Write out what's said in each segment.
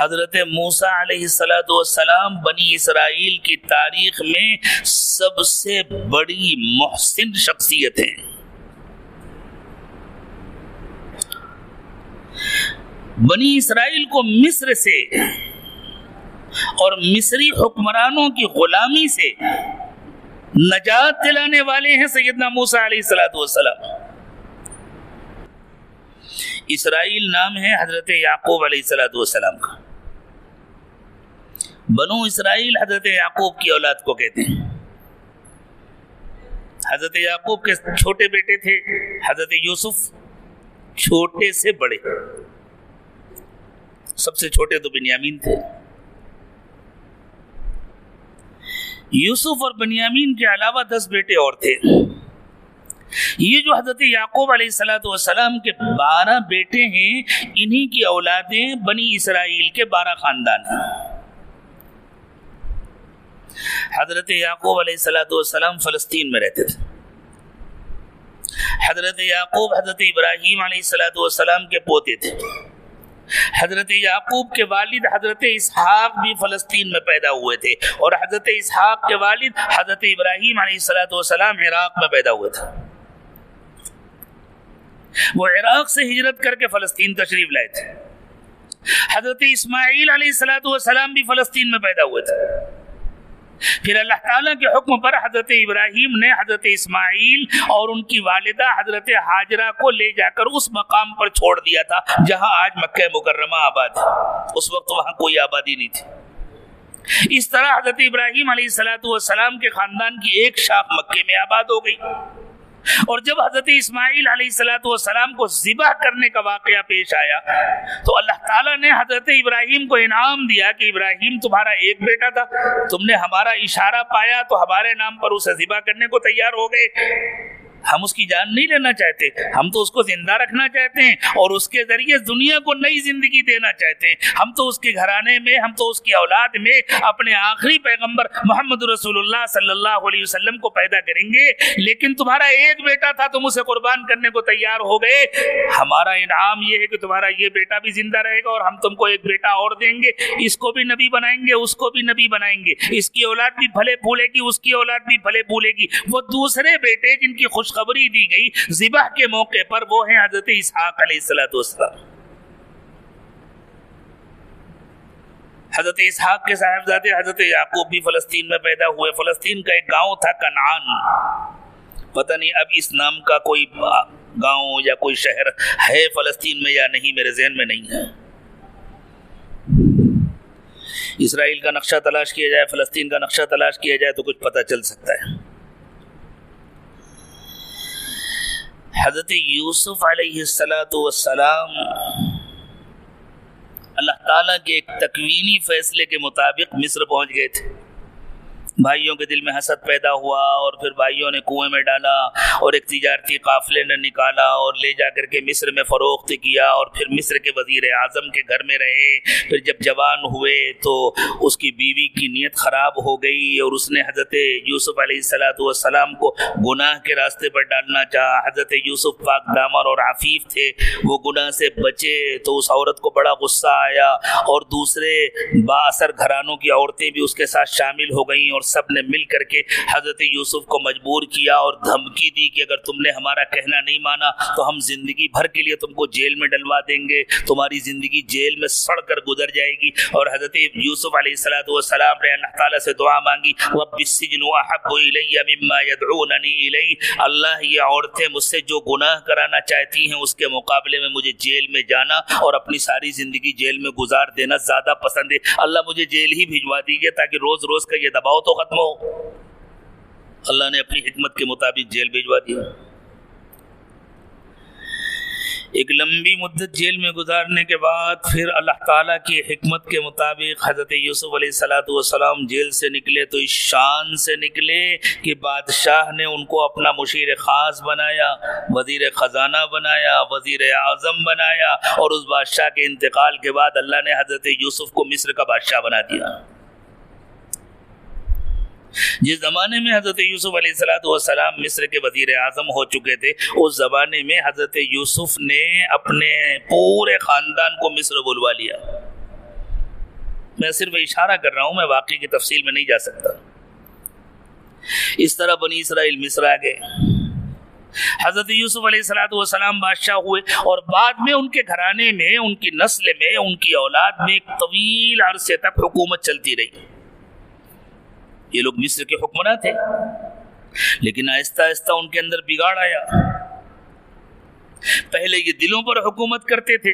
حضرت موسیٰ علیہ السلام بنی اسرائیل کی تاریخ میں سب سے بڑی محسن شخصیت ہیں. بنی اسرائیل کو مصر سے اور مصری حکمرانوں کی غلامی سے نجات دلانے والے ہیں سیدنا موسیٰ علیہ السلام. اسرائیل نام ہے حضرت یعقوب علیہ السلام کا. بنو اسرائیل حضرت یعقوب کی اولاد کو کہتے ہیں. حضرت یعقوب کے چھوٹے بیٹے تھے حضرت یوسف، چھوٹے سے بڑے، سب سے چھوٹے تو بنیامین تھے. یوسف اور بنیامین کے علاوہ 10 بیٹے اور تھے. یہ جو حضرت یعقوب علیہ السلام کے 12 بیٹے ہیں، انہی کی اولادیں بنی اسرائیل کے 12 خاندان ہیں. حضرت یعقوب علیہ السلام فلسطین میں رہتے تھے. حضرت یعقوب حضرت ابراہیم علیہ السلام کے پوتے تھے. حضرت یعقوب کے والد حضرت اسحاق بھی فلسطین میں پیدا ہوئے تھے، اور حضرت اسحاق کے والد حضرت ابراہیم علیہ السلام عراق میں پیدا ہوئے تھے. وہ عراق سے ہجرت کر کے فلسطین تشریف لائے تھے. حضرت اسماعیل علیہ السلام بھی فلسطین میں پیدا ہوئے تھے. پھر اللہ تعالیٰ کے حکم پر حضرت ابراہیم نے حضرت اسماعیل اور ان کی والدہ حضرت ہاجرہ کو لے جا کر اس مقام پر چھوڑ دیا تھا جہاں آج مکہ مکرمہ آباد ہے. اس وقت وہاں کوئی آبادی نہیں تھی. اس طرح حضرت ابراہیم علیہ السلام کے خاندان کی ایک شاخ مکے میں آباد ہو گئی. اور جب حضرت اسماعیل علیہ السلام کو ذبح کرنے کا واقعہ پیش آیا تو اللہ تعالیٰ نے حضرت ابراہیم کو انعام دیا کہ ابراہیم تمہارا ایک بیٹا تھا، تم نے ہمارا اشارہ پایا تو ہمارے نام پر اسے ذبح کرنے کو تیار ہو گئے. ہم اس کی جان نہیں لینا چاہتے، ہم تو اس کو زندہ رکھنا چاہتے ہیں اور اس کے ذریعے دنیا کو نئی زندگی دینا چاہتے ہیں. ہم تو اس کے گھرانے میں، ہم تو اس کی اولاد میں اپنے آخری پیغمبر محمد رسول اللہ صلی اللہ علیہ وسلم کو پیدا کریں گے. لیکن تمہارا ایک بیٹا تھا، تم اسے قربان کرنے کو تیار ہو گئے. ہمارا انعام یہ ہے کہ تمہارا یہ بیٹا بھی زندہ رہے گا اور ہم تم کو ایک بیٹا اور دیں گے. اس کو بھی نبی بنائیں گے، اس کو بھی نبی بنائیں گے. اس کی اولاد بھی پھلے پھولے گی، اس کی اولاد بھی پھلے پھولے گی. وہ دوسرے بیٹے جن کی خوشخبری دی گئی ذبح کے موقع پر وہ ہیں حضرت اسحاق علیہ السلام. حضرت اسحاق کے صاحبزادے حضرت یعقوب بھی فلسطین میں پیدا ہوئے. فلسطین کا ایک گاؤں تھا کنعان. پتہ نہیں اب اس نام کا کوئی گاؤں یا کوئی شہر ہے فلسطین میں یا نہیں، میرے ذہن میں نہیں ہے. اسرائیل کا نقشہ تلاش کیا جائے، فلسطین کا نقشہ تلاش کیا جائے تو کچھ پتہ چل سکتا ہے. حضرت یوسف علیہ السلام اللہ تعالیٰ کے ایک تکوینی فیصلے کے مطابق مصر پہنچ گئے تھے. بھائیوں کے دل میں حسد پیدا ہوا اور پھر بھائیوں نے کنویں میں ڈالا اور ایک تجارتی قافلے نے نکالا اور لے جا کر کے مصر میں فروخت کیا اور پھر مصر کے وزیر اعظم کے گھر میں رہے. پھر جب جوان ہوئے تو اس کی بیوی کی نیت خراب ہو گئی اور اس نے حضرت یوسف علیہ السلام کو گناہ کے راستے پر ڈالنا چاہا. حضرت یوسف پاک دامن اور عفیف تھے، وہ گناہ سے بچے تو اس عورت کو بڑا غصہ آیا اور دوسرے با اثر گھرانوں کی عورتیں بھی اس کے ساتھ شامل ہو گئیں اور سب نے مل کر کے حضرت یوسف کو مجبور کیا اور دھمکی دی کہ اگر تم نے ہمارا کہنا نہیں مانا تو ہم زندگی بھر کے لیے تم کو جیل میں ڈلوا دیں گے، تمہاری زندگی جیل میں سڑ کر گزر جائے گی. اور حضرت یوسف علیہ السلام نے اللہ تعالیٰ سے دعا مانگی، رب السجن احب الی مما يدعوننی الی. اللہ، یہ عورتیں مجھ سے جو گناہ کرانا چاہتی ہیں اس کے مقابلے میں مجھے جیل میں جانا اور اپنی ساری زندگی جیل میں گزار دینا زیادہ پسند ہے. اللہ مجھے جیل ہی بھجوا دیجیے تاکہ روز روز کا یہ دباؤ تو ختم ہو. اللہ نے اپنی حکمت کے مطابق جیل بھیجوا دیا. ایک لمبی مدت جیل میں گزارنے کے بعد پھر اللہ تعالیٰ کی حکمت کے مطابق حضرت یوسف علیہ السلام جیل سے نکلے تو اس شان سے نکلے کہ بادشاہ نے ان کو اپنا مشیر خاص بنایا، وزیر خزانہ بنایا، وزیر اعظم بنایا اور اس بادشاہ کے انتقال کے بعد اللہ نے حضرت یوسف کو مصر کا بادشاہ بنا دیا. جس زمانے میں حضرت یوسف علیہ السلام مصر کے وزیر اعظم ہو چکے تھے، اس زمانے میں حضرت یوسف نے اپنے پورے خاندان کو مصر بلوا لیا. میں صرف اشارہ کر رہا ہوں، میں واقعی کی تفصیل میں نہیں جا سکتا۔ اس طرح بنی اسرائیل مصر آ گئے، حضرت یوسف علیہ السلام بادشاہ ہوئے، اور بعد میں ان کے گھرانے میں، ان کی نسل میں، ان کی اولاد میں ایک طویل عرصے تک حکومت چلتی رہی۔ یہ لوگ مصر کے حکمراں تھے، لیکن آہستہ آہستہ ان کے اندر بگاڑ آیا۔ پہلے یہ دلوں پر حکومت کرتے تھے،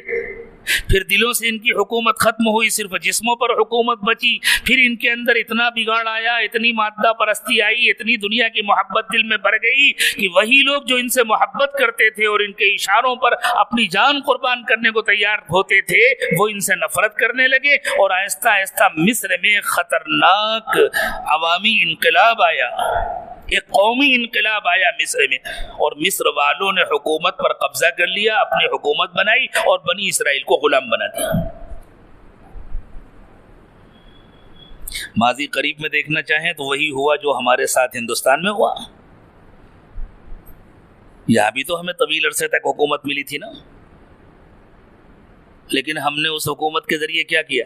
پھر دلوں سے ان کی حکومت ختم ہوئی، صرف جسموں پر حکومت بچی۔ پھر ان کے اندر اتنا بگاڑ آیا، اتنی مادہ پرستی آئی، اتنی دنیا کی محبت دل میں بڑھ گئی کہ وہی لوگ جو ان سے محبت کرتے تھے اور ان کے اشاروں پر اپنی جان قربان کرنے کو تیار ہوتے تھے، وہ ان سے نفرت کرنے لگے، اور آہستہ آہستہ مصر میں خطرناک عوامی انقلاب آیا، ایک قومی انقلاب آیا مصر میں، اور مصر والوں نے حکومت پر قبضہ کر لیا، اپنی حکومت بنائی اور بنی اسرائیل کو غلام بنا دیا۔ ماضی قریب میں دیکھنا چاہیں تو وہی ہوا جو ہمارے ساتھ ہندوستان میں ہوا۔ یہاں بھی تو ہمیں طویل عرصے تک حکومت ملی تھی نا، لیکن ہم نے اس حکومت کے ذریعے کیا کیا؟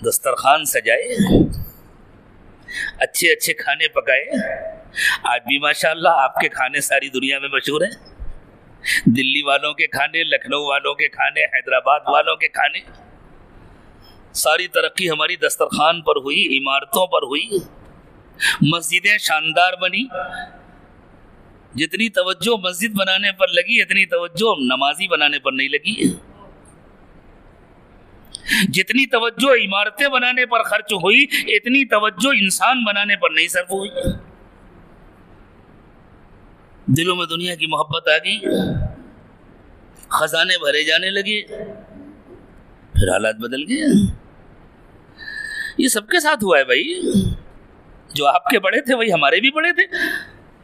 دسترخوان سجائے، اچھے اچھے کھانے پکائے۔ آج بھی ماشاءاللہ آپ کے کھانے ساری دنیا میں مشہور ہیں، دلی والوں کے کھانے، لکھنؤ والوں کے کھانے، حیدرآباد والوں کے کھانے۔ ساری ترقی ہماری دسترخوان پر ہوئی، عمارتوں پر ہوئی، مسجدیں شاندار بنی۔ جتنی توجہ مسجد بنانے پر لگی، اتنی توجہ نمازی بنانے پر نہیں لگی۔ جتنی توجہ عمارتیں بنانے پر خرچ ہوئی، اتنی توجہ انسان بنانے پر نہیں صرف ہوئی۔ دلوں میں دنیا کی محبت آ گئی، خزانے بھرے جانے لگے، پھر حالات بدل گئے۔ یہ سب کے ساتھ ہوا ہے بھائی، جو آپ کے بڑے تھے وہی ہمارے بھی بڑے تھے،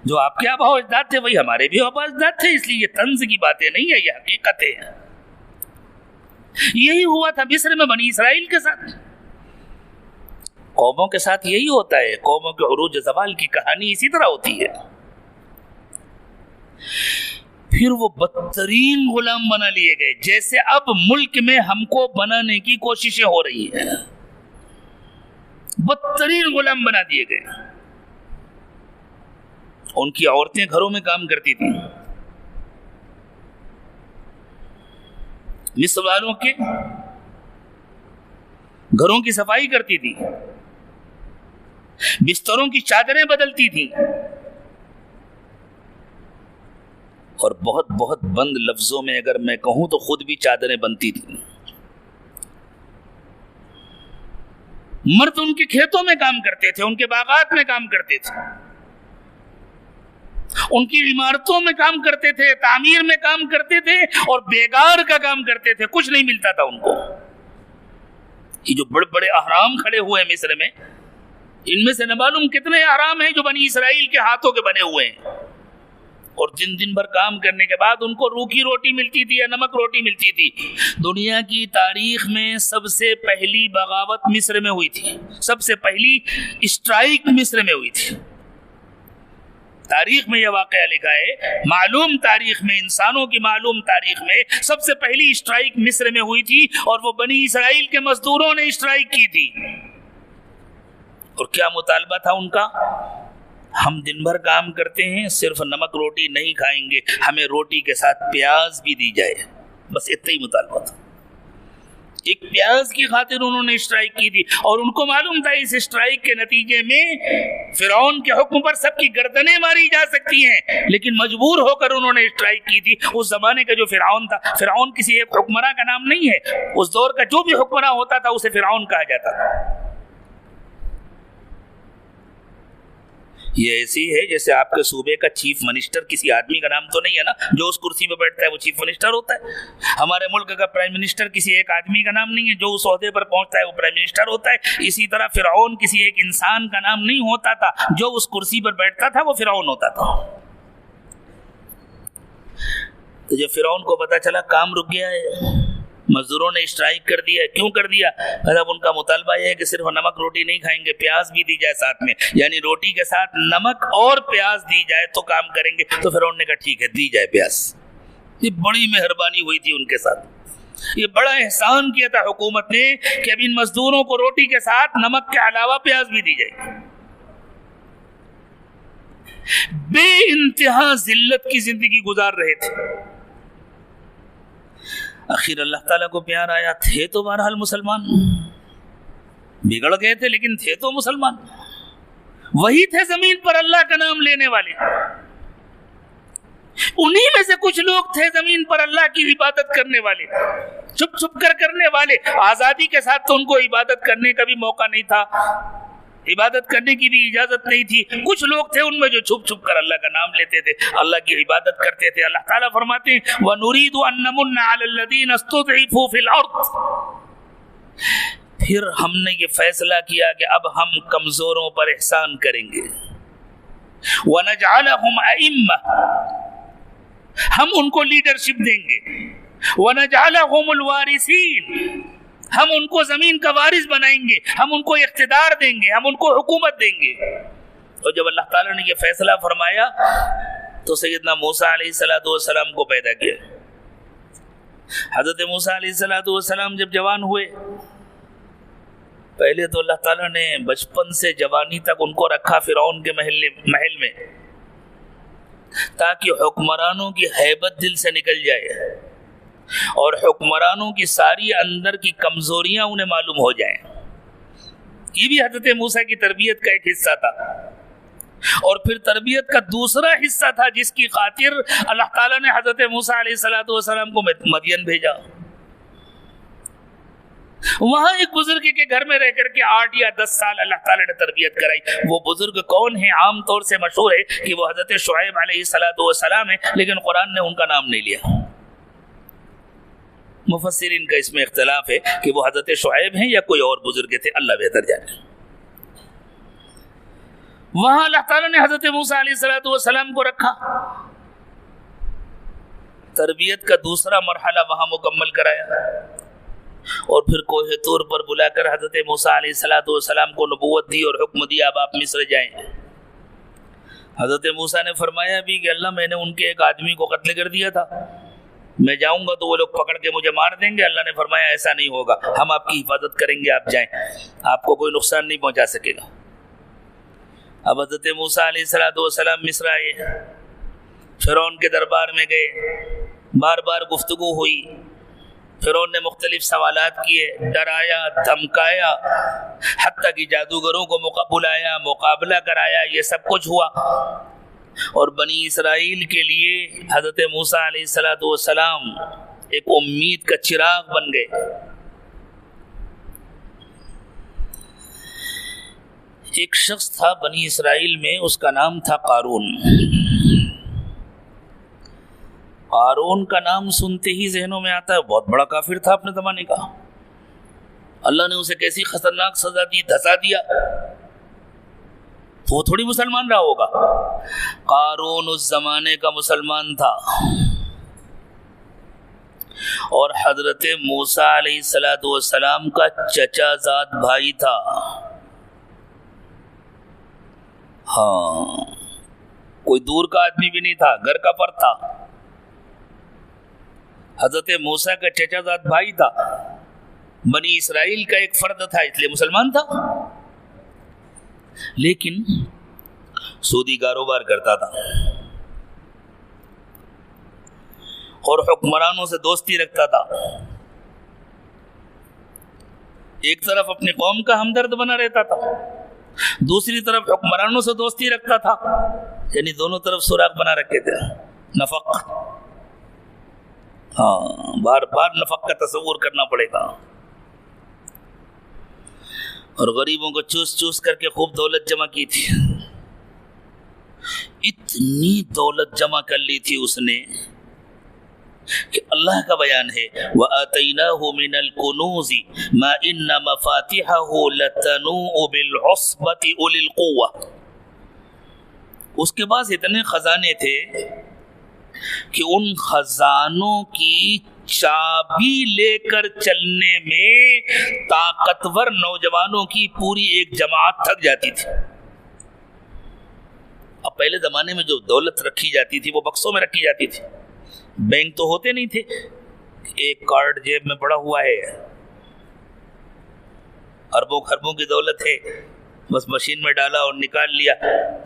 جو آپ کے آبا و اجداد تھے وہی ہمارے بھی آبا و اجداد تھے۔ اس لیے یہ طنز کی باتیں نہیں ہے، یہ حقیقتیں ہیں۔ یہی ہوا تھا مصر میں بنی اسرائیل کے ساتھ۔ قوموں کے ساتھ یہی ہوتا ہے، قوموں کے عروج زوال کی کہانی اسی طرح ہوتی ہے۔ پھر وہ بدترین غلام بنا لیے گئے، جیسے اب ملک میں ہم کو بنانے کی کوششیں ہو رہی ہیں۔ بدترین غلام بنا دیے گئے۔ ان کی عورتیں گھروں میں کام کرتی تھیں، مصر والوں کے گھروں کی صفائی کرتی تھی، بستروں کی چادریں بدلتی تھی، اور بہت بہت بند لفظوں میں اگر میں کہوں تو خود بھی چادریں بنتی تھیں۔ مرد ان کے کھیتوں میں کام کرتے تھے، ان کے باغات میں کام کرتے تھے، ان کی عمارتوں میں کام کرتے تھے، تعمیر میں کام کرتے تھے، اور بیگار کا کام کرتے تھے، کچھ نہیں ملتا تھا ان کو۔ یہ جو بڑے بڑے احرام کھڑے ہوئے ہیں مصر میں، ان میں سے نہ معلوم کتنے احرام ہیں جو بنی اسرائیل کے ہاتھوں کے بنے ہوئے ہیں، اور دن بھر کام کرنے کے بعد ان کو روکھی روٹی ملتی تھی یا نمک روٹی ملتی تھی۔ دنیا کی تاریخ میں سب سے پہلی بغاوت مصر میں ہوئی تھی، سب سے پہلی اسٹرائک مصر میں ہوئی تھی۔ تاریخ میں یہ واقعہ لکھا ہے، معلوم تاریخ میں، انسانوں کی معلوم تاریخ میں سب سے پہلی اسٹرائک مصر میں ہوئی تھی، اور وہ بنی اسرائیل کے مزدوروں نے اسٹرائک کی تھی۔ اور کیا مطالبہ تھا ان کا؟ ہم دن بھر کام کرتے ہیں، صرف نمک روٹی نہیں کھائیں گے، ہمیں روٹی کے ساتھ پیاز بھی دی جائے۔ بس اتنا ہی مطالبہ تھا۔ ایک پیاز کی خاطر انہوں نے اسٹرائک کی تھی، اور ان کو معلوم تھا اس اسٹرائک کے نتیجے میں فرعون کے حکم پر سب کی گردنیں ماری جا سکتی ہیں، لیکن مجبور ہو کر انہوں نے اسٹرائک کی تھی۔ اس زمانے کا جو فرعون تھا، فرعون کسی ایک حکمراں کا نام نہیں ہے، اس دور کا جو بھی حکمراں ہوتا تھا اسے فرعون کہا جاتا تھا۔ یہ ایسی ہے جیسے آپ کے صوبے کا چیف منسٹر کسی آدمی کا نام تو نہیں ہے نا، جو اس کرسی پہ بیٹھتا ہے وہ چیف منسٹر ہوتا ہے۔ ہمارے ملک کا پرائم منسٹر کسی ایک آدمی کا نام نہیں ہے، جو اس عہدے پر پہنچتا ہے وہ پرائم منسٹر ہوتا ہے۔ اسی طرح فرعون کسی ایک انسان کا نام نہیں ہوتا تھا، جو اس کرسی پر بیٹھتا تھا وہ فرعون ہوتا تھا۔ تو جب فرعون کو پتا چلا کام رک گیا ہے، مزدوروں نے اسٹرائک کر دیا، کیوں کر دیا؟ مطلب ان کا مطالبہ یہ ہے کہ صرف نمک روٹی نہیں کھائیں گے، پیاز بھی دی جائے ساتھ میں، یعنی روٹی کے ساتھ نمک اور پیاز دی جائے تو کام کریں گے۔ تو فرعون نے کہا ٹھیک ہے، دی جائے پیاز۔ یہ بڑی مہربانی ہوئی تھی ان کے ساتھ۔ یہ بڑا احسان کیا تھا حکومت نے کہ اب ان مزدوروں کو روٹی کے ساتھ نمک کے علاوہ پیاز بھی دی جائے. بے انتہا ذلت کی زندگی گزار رہے تھے. آخر اللہ تعالیٰ کو پیار آیا. تھے تو بہرحال مسلمان، بگڑ گئے تھے لیکن تھے تو مسلمان. وہی تھے زمین پر اللہ کا نام لینے والے. انہی میں سے کچھ لوگ تھے زمین پر اللہ کی عبادت کرنے والے، چھپ چھپ کر کرنے والے. آزادی کے ساتھ تو ان کو عبادت کرنے کا بھی موقع نہیں تھا، عبادت کرنے کی بھی اجازت نہیں تھی. کچھ لوگ تھے ان میں جو چھپ چھپ کر اللہ کا نام لیتے تھے، اللہ کی عبادت کرتے تھے. اللہ تعالیٰ فرماتے ہیں وَنُرِيدُ أَن نَّمُنَّ عَلَى الَّذِينَ اسْتُضْعِفُوا فِي الْأَرْضِ. پھر ہم نے یہ فیصلہ کیا کہ اب ہم کمزوروں پر احسان کریں گے. وَنَجْعَلَهُمْ أَئِمَّةً، ہم ان کو لیڈرشپ دیں گے. وَنَجْعَلَهُمُ الْوَارِثِينَ، ہم ان کو زمین کا وارث بنائیں گے، ہم ان کو اقتدار دیں گے، ہم ان کو حکومت دیں گے. اور جب اللہ تعالیٰ نے یہ فیصلہ فرمایا تو سیدنا موسیٰ علیہ السلام کو پیدا کیا. حضرت موسیٰ علیہ السلام جب جوان ہوئے، پہلے تو اللہ تعالیٰ نے بچپن سے جوانی تک ان کو رکھا فرعون کے محل میں، تاکہ حکمرانوں کی ہیبت دل سے نکل جائے اور حکمرانوں کی ساری اندر کی کمزوریاں انہیں معلوم ہو جائیں. یہ بھی حضرت موسیٰ کی تربیت کا ایک حصہ تھا. اور پھر تربیت کا دوسرا حصہ تھا جس کی خاطر اللہ تعالیٰ نے حضرت موسیٰ علیہ السلام کو مدین بھیجا. وہاں ایک بزرگ کے گھر میں رہ کر کے 8 یا 10 سال اللہ تعالیٰ نے تربیت کرائی. وہ بزرگ کون ہیں؟ عام طور سے مشہور ہے کہ وہ حضرت شعیب علیہ السلام ہیں، لیکن قرآن نے ان کا نام نہیں لیا. مفسرین کا اس میں اختلاف ہے کہ وہ حضرت شعیب ہیں یا کوئی اور بزرگ تھے، اللہ بہتر جانے. وہاں اللہ تعالیٰ نے حضرت موسیٰ علیہ السلام کو رکھا، تربیت کا دوسرا مرحلہ وہاں مکمل کرایا. اور پھر کوہ طور پر بلا کر حضرت موسیٰ علیہ السلام کو نبوت دی اور حکم دیا اب آپ مصر جائیں. حضرت موسیٰ نے فرمایا بھی کہ اللہ میں نے ان کے ایک آدمی کو قتل کر دیا تھا، میں جاؤں گا تو وہ لوگ پکڑ کے مجھے مار دیں گے. اللہ نے فرمایا ایسا نہیں ہوگا، ہم آپ کی حفاظت کریں گے، آپ جائیں، آپ کو کوئی نقصان نہیں پہنچا سکے گا. اب حضرت موسیٰ علیہ السلام مصر آئے، فرعون کے دربار میں گئے، بار بار گفتگو ہوئی. فرعون نے مختلف سوالات کیے، ڈرایا، دھمکایا، حتیٰ کہ جادوگروں کو بلایا، مقابلہ کرایا. یہ سب کچھ ہوا اور بنی اسرائیل کے لیے حضرت موسیٰ علیہ السلام ایک امید کا چراغ بن گئے. ایک شخص تھا بنی اسرائیل میں، اس کا نام تھا قارون. قارون کا نام سنتے ہی ذہنوں میں آتا ہے بہت بڑا کافر تھا اپنے زمانے کا. اللہ نے اسے کیسی خطرناک سزا دی، دھسا دیا، تو وہ تھوڑی مسلمان رہا ہوگا. قارون اس زمانے کا مسلمان تھا اور حضرت موسیٰ علیہ السلام کا چچا زاد بھائی تھا. ہاں، کوئی دور کا آدمی بھی نہیں تھا، گھر کا فرد تھا. حضرت موسیٰ کا چچا زاد بھائی تھا، بنی اسرائیل کا ایک فرد تھا، اس لیے مسلمان تھا. لیکن سودی کاروبار کرتا تھا اور حکمرانوں سے دوستی رکھتا تھا. ایک طرف اپنی قوم کا ہمدرد بنا رہتا تھا، دوسری طرف حکمرانوں سے دوستی رکھتا تھا. یعنی دونوں طرف سوراخ بنا رکھے تھے. نفق، ہاں، بار بار نفق کا تصور کرنا پڑے گا. اور غریبوں کو چوس چوس کر کے خوب دولت جمع کی تھی. اتنی دولت جمع کر لی تھی اس نے کہ اللہ کا بیان ہے وَآتَيْنَاهُ مِنَ الْكُنُوزِ مَا إِنَّ مَفَاتِحَهُ لَتَنُوءُ بِالْعُصْبَةِ أُولِي الْقُوَّةِ. اس کے پاس اتنے خزانے تھے کہ ان خزانوں کی چابی لے کر چلنے میں طاقتور نوجوانوں کی پوری ایک جماعت تھک جاتی تھی. اب پہلے زمانے میں جو دولت رکھی جاتی تھی وہ بکسوں میں رکھی جاتی تھی، بینک تو ہوتے نہیں تھے. ایک کارڈ جیب میں پڑا ہوا ہے، اربوں خربوں کی دولت ہے، بس مشین میں ڈالا اور نکال لیا.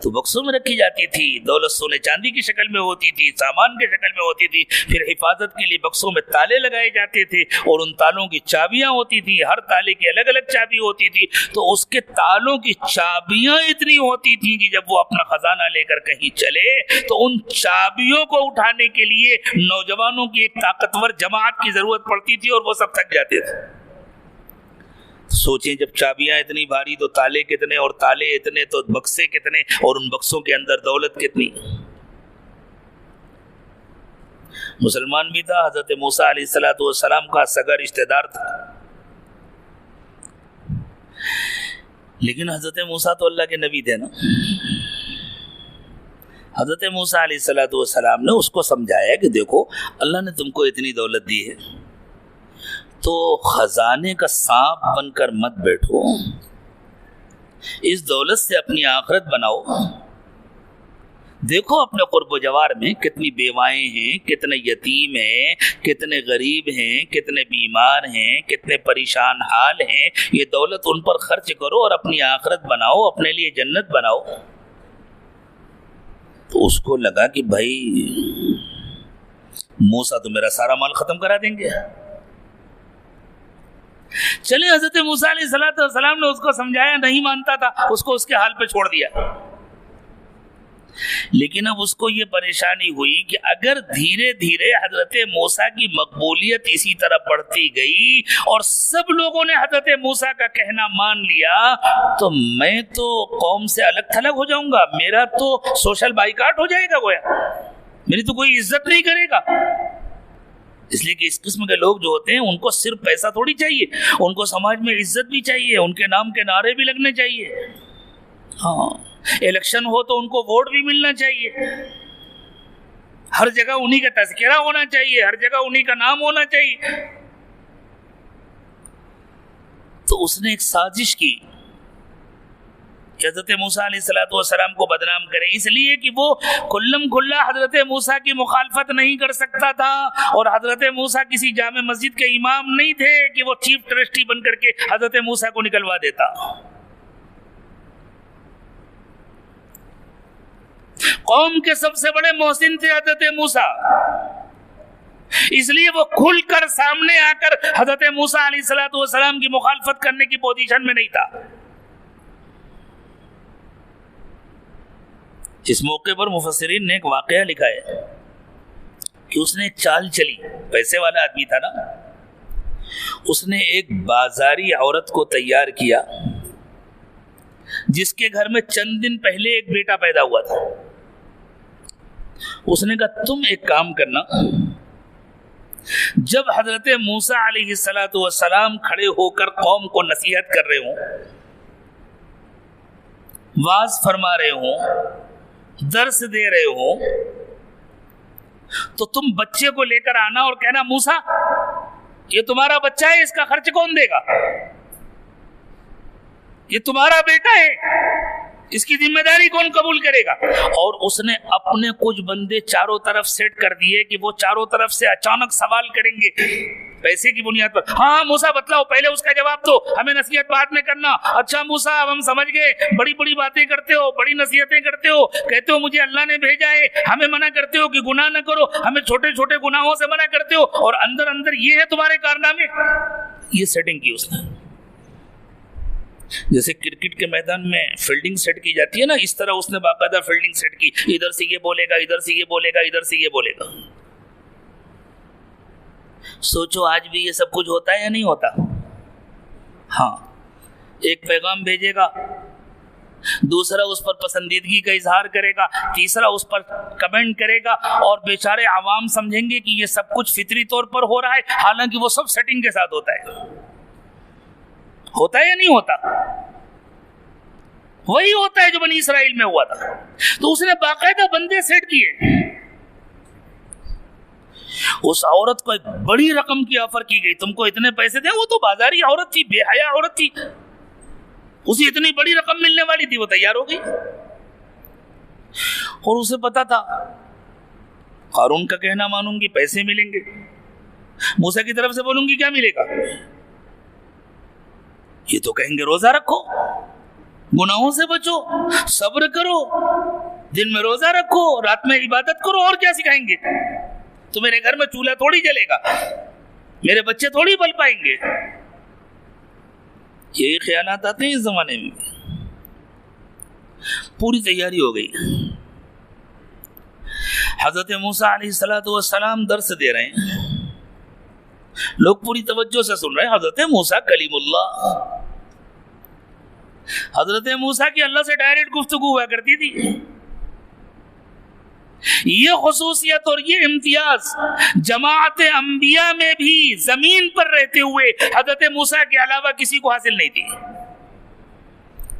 تو بکسوں میں رکھی جاتی تھی. دولت سونے چاندی کی شکل میں ہوتی تھی، سامان کی شکل میں ہوتی تھی. پھر حفاظت کے لیے بکسوں میں تالے لگائے جاتے تھے اور ان تالوں کی چابیاں ہوتی تھی. ہر تالے کی الگ الگ چابی ہوتی تھی. تو اس کے تالوں کی چابیاں اتنی ہوتی تھیں کہ جب وہ اپنا خزانہ لے کر کہیں چلے تو ان چابیوں کو اٹھانے کے لیے نوجوانوں کی ایک طاقتور جماعت کی ضرورت پڑتی تھی اور وہ سب تھک جاتے تھے. سوچیں جب چابیاں اتنی بھاری تو تالے کتنے، اور تالے اتنے تو بکسے کتنے، اور ان بکسوں کے اندر دولت کتنی. مسلمان بھی تھا، حضرت موسیٰ علیہ السلام کا سگا رشتہ دار تھا، لیکن حضرت موسیٰ تو اللہ کے نبی تھے نا. حضرت موسیٰ علیہ السلام نے اس کو سمجھایا کہ دیکھو اللہ نے تم کو اتنی دولت دی ہے تو خزانے کا سانپ بن کر مت بیٹھو، اس دولت سے اپنی آخرت بناؤ. دیکھو اپنے قرب و جوار میں کتنی بیوائیں ہیں، کتنے یتیم ہیں، کتنے غریب ہیں، کتنے بیمار ہیں، کتنے پریشان حال ہیں. یہ دولت ان پر خرچ کرو اور اپنی آخرت بناؤ، اپنے لیے جنت بناؤ. تو اس کو لگا کہ بھائی موسیٰ تو میرا سارا مال ختم کرا دیں گے. چلے حضرت موسیٰ علیہ السلام نے اس کو سمجھایا، نہیں مانتا تھا، اس کو اس کے حال پہ چھوڑ دیا. لیکن اب اس کو یہ پریشانی ہوئی کہ اگر دھیرے دھیرے حضرت موسیٰ کی مقبولیت اسی طرح بڑھتی گئی اور سب لوگوں نے حضرت موسیٰ کا کہنا مان لیا تو میں تو قوم سے الگ تھلگ ہو جاؤں گا، میرا تو سوشل بائیکاٹ ہو جائے گا، گویا میری تو کوئی عزت نہیں کرے گا. اس لیے کہ اس قسم کے لوگ جو ہوتے ہیں ان کو صرف پیسہ تھوڑی چاہیے، ان کو سماج میں عزت بھی چاہیے، ان کے نام کے نعرے بھی لگنے چاہیے. ہاں الیکشن ہو تو ان کو ووٹ بھی ملنا چاہیے، ہر جگہ انہی کا تذکرہ ہونا چاہیے، ہر جگہ انہی کا نام ہونا چاہیے. تو اس نے ایک سازش کی کہ حضرت موسیٰ علیہ السلام کو بدنام کرے، اس لیے کہ وہ کھلم کھلا حضرت موسیٰ کی مخالفت نہیں کر سکتا تھا، اور حضرت موسیٰ کسی جامع مسجد کے امام نہیں تھے کہ وہ چیف ٹرسٹی بن کر کے حضرت موسیٰ کو نکلوا دیتا. قوم کے سب سے بڑے محسن تھے حضرت موسیٰ، اس لیے وہ کھل کر سامنے آ کر حضرت موسیٰ علیہ السلام کی مخالفت کرنے کی پوزیشن میں نہیں تھا. اس موقع پر مفسرین نے ایک واقعہ لکھا ہے کہ اس نے ایک چال چلی، پیسے والا آدمی تھا نا، اس نے ایک بازاری عورت کو تیار کیا جس کے گھر میں چند دن پہلے ایک بیٹا پیدا ہوا تھا. اس نے کہا تم ایک کام کرنا، جب حضرت موسیٰ علیہ السلام کھڑے ہو کر قوم کو نصیحت کر رہے ہوں، واعظ فرما رہے ہوں، درس دے رہے ہو، تو تم بچے کو لے کر آنا اور کہنا موسیٰ یہ تمہارا بچہ ہے، اس کا خرچ کون دے گا؟ یہ تمہارا بیٹا ہے، اس کی ذمہ داری کون قبول کرے گا؟ اور اس نے اپنے کچھ بندے چاروں طرف سیٹ کر دیے کہ وہ چاروں طرف سے اچانک سوال کریں گے پیسے کی بنیاد پر. ہاں موسیٰ بتلاؤ، پہلے اس کا جواب دو، ہمیں نصیحت بعد میں کرنا. اچھا موسیٰ اب ہم سمجھ گئے، بڑی بڑی باتیں کرتے ہو، بڑی نصیحتیں کرتے ہو، کہتے ہو مجھے اللہ نے بھیجا ہے، ہمیں منع کرتے ہو کہ گناہ نہ کرو، ہمیں چھوٹے چھوٹے گناہوں سے منع کرتے ہو، اور اندر اندر یہ ہے تمہارے کارنامے. یہ سیٹنگ کی اس نے، جیسے کرکٹ کے میدان میں فیلڈنگ سیٹ کی جاتی ہے نا، اس طرح اس نے باقاعدہ فیلڈنگ سیٹ کی. ادھر سے یہ بولے گا، ادھر سے یہ بولے گا، ادھر سے یہ بولے گا. سوچو آج بھی یہ سب کچھ ہوتا ہے یا نہیں ہوتا؟ ہاں، ایک پیغام بھیجے گا، دوسرا اس پر پسندیدگی کا اظہار کرے گا، تیسرا اس پر کمنٹ کرے گا، اور بیچارے عوام سمجھیں گے کہ یہ سب کچھ فطری طور پر ہو رہا ہے، حالانکہ وہ سب سیٹنگ کے ساتھ ہوتا ہے. ہوتا ہے یا نہیں ہوتا؟ وہی ہوتا ہے جو بنی اسرائیل میں ہوا تھا. تو اس نے باقاعدہ بندے سیٹ کیے. اس عورت کو ایک بڑی رقم کی آفر کی گئی، تم کو اتنے پیسے دیں. وہ تو بازاری عورت تھی، بے حیا عورت تھی، اسے اتنی بڑی رقم ملنے والی تھی، وہ تیار ہو گئی. اور اسے پتا تھا قارون کا کہنا مانوں گی پیسے ملیں گے. موسیٰ کی طرف سے بولوں گی کیا ملے گا؟ یہ تو کہیں گے روزہ رکھو، گناہوں سے بچو، صبر کرو، دن میں روزہ رکھو، رات میں عبادت کرو، اور کیا سکھائیں گے؟ تو میرے گھر میں چولہا تھوڑی جلے گا، میرے بچے تھوڑی پل پائیں گے۔ یہی خیالات آتے ہیں اس زمانے میں۔ پوری تیاری ہو گئی، حضرت موسیٰ علیہ السلام درس دے رہے ہیں، لوگ پوری توجہ سے سن رہے ہیں۔ حضرت موسیٰ کلیم اللہ، حضرت موسیٰ کی اللہ سے ڈائریکٹ گفتگو ہوا کرتی تھی۔ یہ خصوصیت اور یہ امتیاز جماعت انبیاء میں بھی زمین پر رہتے ہوئے حضرت موسیٰ کے علاوہ کسی کو حاصل نہیں تھی۔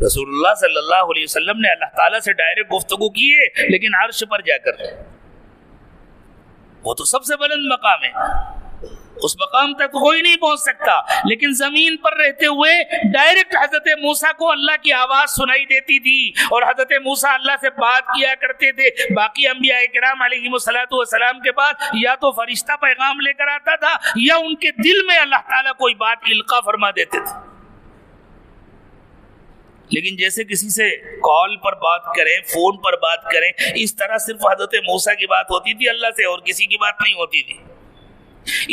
رسول اللہ صلی اللہ علیہ وسلم نے اللہ تعالیٰ سے ڈائریکٹ گفتگو کی ہے، لیکن عرش پر جا کر، وہ تو سب سے بلند مقام ہے، اس مقام تک کوئی نہیں پہنچ سکتا، لیکن زمین پر رہتے ہوئے ڈائریکٹ حضرت موسیٰ کو اللہ کی آواز سنائی دیتی تھی، اور حضرت موسیٰ اللہ سے بات کیا کرتے تھے۔ باقی انبیاء کرام علیہ السلام کے پاس یا تو فرشتہ پیغام لے کر آتا تھا، یا ان کے دل میں اللہ تعالیٰ کوئی بات القاء فرما دیتے تھے۔ لیکن جیسے کسی سے کال پر بات کریں، فون پر بات کریں، اس طرح صرف حضرت موسیٰ کی بات ہوتی تھی اللہ سے، اور کسی کی بات نہیں ہوتی تھی۔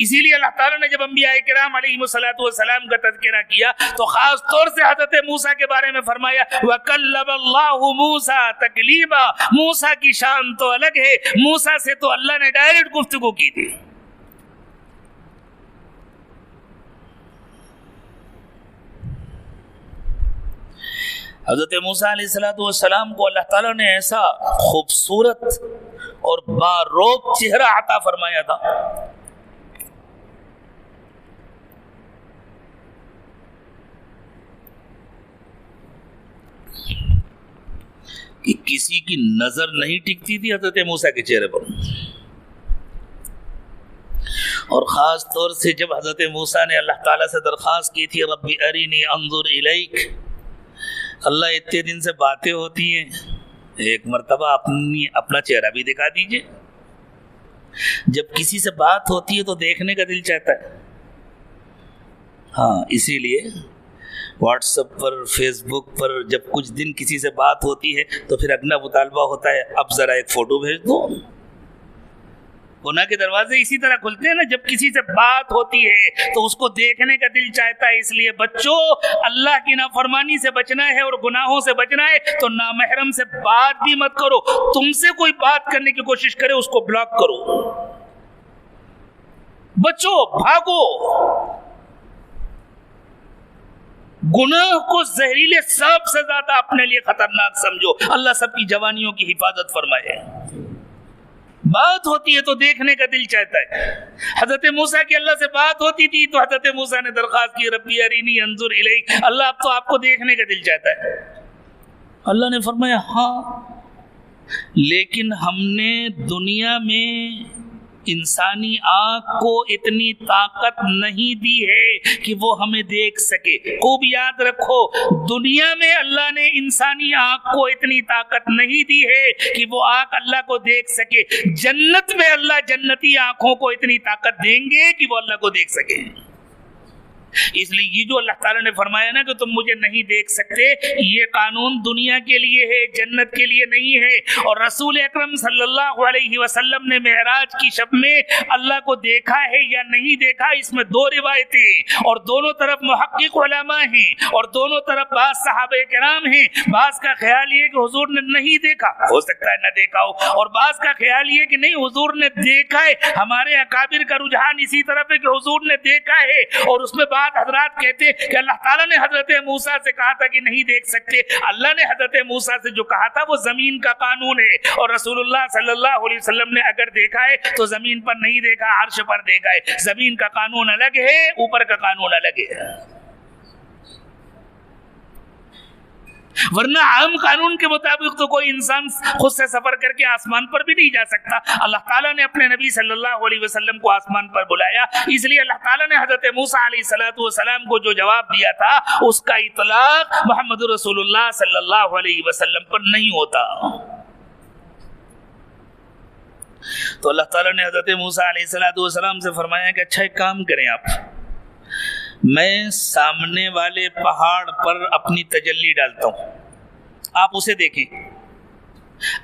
اسی لیے اللہ تعالیٰ نے جب انبیاء کرام علیہ السلام کا تذکرہ کیا تو خاص طور سے حضرت موسیٰ کے بارے میں فرمایا وَكَلَّمَ اللَّهُ مُوسَىٰ تَكْلِيمًا، موسیٰ کی شان تو الگ ہے، موسیٰ سے تو اللہ نے ڈائریکٹ گفتگو کی تھی۔ حضرت موسیٰ علیہ السلام کو اللہ تعالیٰ نے ایسا خوبصورت اور باروب چہرہ عطا فرمایا تھا کہ کسی کی نظر نہیں ٹکتی تھی حضرت موسیٰ کے چہرے پر، اور خاص طور سے جب حضرت موسیٰ نے اللہ تعالیٰ سے درخواست کی تھی رب ارینی انظر الیک، اللہ اتنے دن سے باتیں ہوتی ہیں، ایک مرتبہ اپنا چہرہ بھی دکھا دیجئے۔ جب کسی سے بات ہوتی ہے تو دیکھنے کا دل چاہتا ہے، ہاں اسی لیے واٹس ایپ پر، فیس بک پر جب کچھ دن کسی سے بات ہوتی ہے تو پھر اگلا مطالبہ ہوتا ہے اب ذرا ایک فوٹو بھیج دو۔ گناہ کے دروازے اسی طرح کھلتے ہیں نا، جب کسی سے بات ہوتی ہے تو اس کو دیکھنے کا دل چاہتا ہے۔ اس لیے بچوں، اللہ کی نافرمانی سے بچنا ہے اور گناہوں سے بچنا ہے تو نامحرم سے بات بھی مت کرو۔ تم سے کوئی بات کرنے کی کوشش کرے اس کو بلاک کرو، بچو، بھاگو۔ گناہ کو زہریلے سانپ سے زیادہ اپنے لیے خطرناک سمجھو۔ اللہ سب کی جوانیوں کی حفاظت فرمائے۔ بات ہوتی ہے تو دیکھنے کا دل چاہتا ہے۔ حضرت موسیٰ کی اللہ سے بات ہوتی تھی تو حضرت موسیٰ نے درخواست کی ربی ارینی انظر الیک، اللہ اب تو آپ کو دیکھنے کا دل چاہتا ہے۔ اللہ نے فرمایا ہاں، لیکن ہم نے دنیا میں انسانی آنکھ کو اتنی طاقت نہیں دی ہے کہ وہ ہمیں دیکھ سکے۔ خوب یاد رکھو، دنیا میں اللہ نے انسانی آنکھ کو اتنی طاقت نہیں دی ہے کہ وہ آنکھ اللہ کو دیکھ سکے۔ جنت میں اللہ جنتی آنکھوں کو اتنی طاقت دیں گے کہ وہ اللہ کو دیکھ سکیں۔ اس لیے یہ جو اللہ تعالیٰ نے فرمایا نا کہ تم مجھے نہیں دیکھ سکتے، یہ قانون دنیا کے لیے ہے، جنت کے لیے نہیں ہے۔ اور رسول اکرم صلی اللہ علیہ وسلم نے معراج کی شب میں اللہ کو دیکھا ہے یا نہیں دیکھا، اس میں دو روایتیں، اور دونوں طرف محقق علماء ہیں، اور دونوں طرف بعض صحابہ کرام ہیں۔ بعض کا خیال یہ کہ حضور نے نہیں دیکھا، ہو سکتا ہے نہ دیکھا ہو، اور بعض کا خیال یہ کہ نہیں حضور نے دیکھا ہے۔ ہمارے اکابر کا رجحان اسی طرف ہے کہ حضور نے دیکھا ہے، اور اس میں حضرات کہتے کہ اللہ تعالیٰ نے حضرت موسیٰ سے کہا تھا کہ نہیں دیکھ سکتے، اللہ نے حضرت موسیٰ سے جو کہا تھا وہ زمین کا قانون ہے، اور رسول اللہ صلی اللہ علیہ وسلم نے اگر دیکھا ہے تو زمین پر نہیں دیکھا، عرش پر دیکھا ہے۔ زمین کا قانون الگ ہے، اوپر کا قانون الگ ہے، ورنہ عام قانون کے مطابق تو کوئی انسان خود سے سفر کر کے آسمان پر بھی نہیں جا سکتا۔ اللہ تعالیٰ نے اپنے نبی صلی اللہ علیہ وسلم کو آسمان پر بلایا، اس لیے اللہ تعالیٰ نے حضرت موسیٰ علیہ السلام کو جو جواب دیا تھا اس کا اطلاق محمد رسول اللہ صلی اللہ علیہ وسلم پر نہیں ہوتا۔ تو اللہ تعالیٰ نے حضرت موسیٰ علیہ السلام سے فرمایا کہ اچھا ایک کام کریں آپ، میں سامنے والے پہاڑ پر اپنی تجلی ڈالتا ہوں، آپ اسے دیکھیں،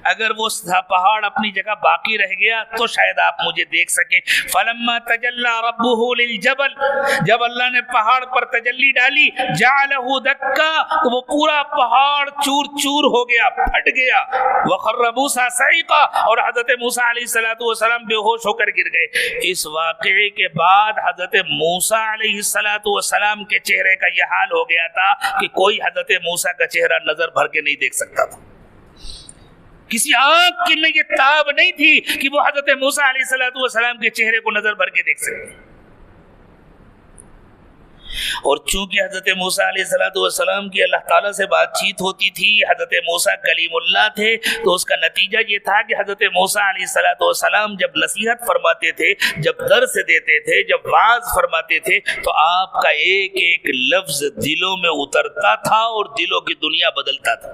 اگر وہ پہاڑ اپنی جگہ باقی رہ گیا تو شاید آپ مجھے دیکھ سکیں۔ فلما تجلی ربہ للجبل، جب اللہ نے پہاڑ پر تجلی ڈالی، جعلہ دکا، تو وہ پورا پہاڑ چور چور ہو گیا، پھٹ گیا۔ وخر موسیٰ صعقا، اور حضرت موسیٰ علیہ السلام بے ہوش ہو کر گر گئے۔ اس واقعے کے بعد حضرت موسیٰ علیہ السلام کے چہرے کا یہ حال ہو گیا تھا کہ کوئی حضرت موسیٰ کا چہرہ نظر بھر کے نہیں دیکھ سکتا تھا، کسی آنکھ کی میں یہ تاب نہیں تھی کہ وہ حضرت موسیٰ علیہ السلام کے چہرے کو نظر بھر کے دیکھ سکے۔ اور چونکہ حضرت موسیٰ علیہ السلام کی اللہ تعالیٰ سے بات چیت ہوتی تھی، حضرت موسیٰ کلیم اللہ تھے، تو اس کا نتیجہ یہ تھا کہ حضرت موسیٰ علیہ السلام جب نصیحت فرماتے تھے، جب درس دیتے تھے، جب وعظ فرماتے تھے، تو آپ کا ایک ایک لفظ دلوں میں اترتا تھا اور دلوں کی دنیا بدلتا تھا۔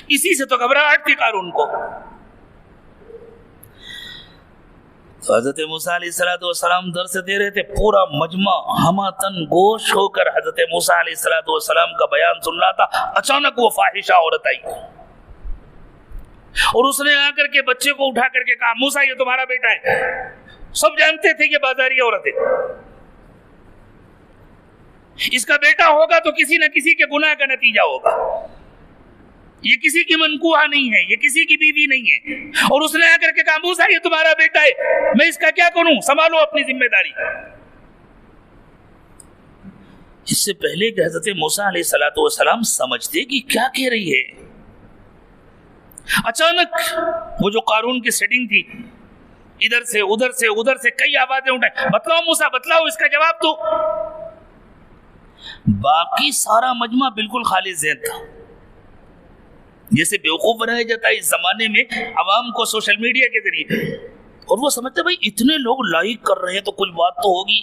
اسی سے تو گھبراہٹ تھی قارون کو۔ تو حضرت موسیٰ علیہ السلام درس دے رہے تھے، پورا مجمع ہماتن گوش ہو کر حضرت موسیٰ علیہ السلام کا بیان سن رہا تھا۔ اچانک وہ فاحشہ عورت آئی اور اس نے آ کر کے بچے کو اٹھا کر کے کہا، موسیٰ یہ تمہارا بیٹا ہے۔ سب جانتے تھے کہ بازاری عورت ہے، اس کا بیٹا ہوگا تو کسی نہ کسی کے گناہ کا نتیجہ ہوگا، یہ کسی کی منکوحہ نہیں ہے، یہ کسی کی بیوی نہیں ہے۔ اور اس نے آ کر کے کہا، موسیٰ یہ تمہارا بیٹا ہے، میں اس کا کیا کروں، سنبھالو اپنی ذمہ داری۔ اس سے پہلے کہ حضرت موسیٰ علیہ السلام سمجھتے کہ کیا کہہ رہی ہے، اچانک وہ جو قارون کی سیٹنگ تھی، ادھر سے ادھر سے کئی آوازیں اٹھائیں، بتلاؤ موسیٰ بتلاؤ، اس کا جواب دو۔ باقی سارا مجمع بالکل خالص ذہن تھا، جیسے بیوقوف بنایا جاتا ہے اس زمانے میں عوام کو سوشل میڈیا کے ذریعے، اور وہ سمجھتے بھائی اتنے لوگ لائک کر رہے ہیں تو کچھ بات تو ہوگی،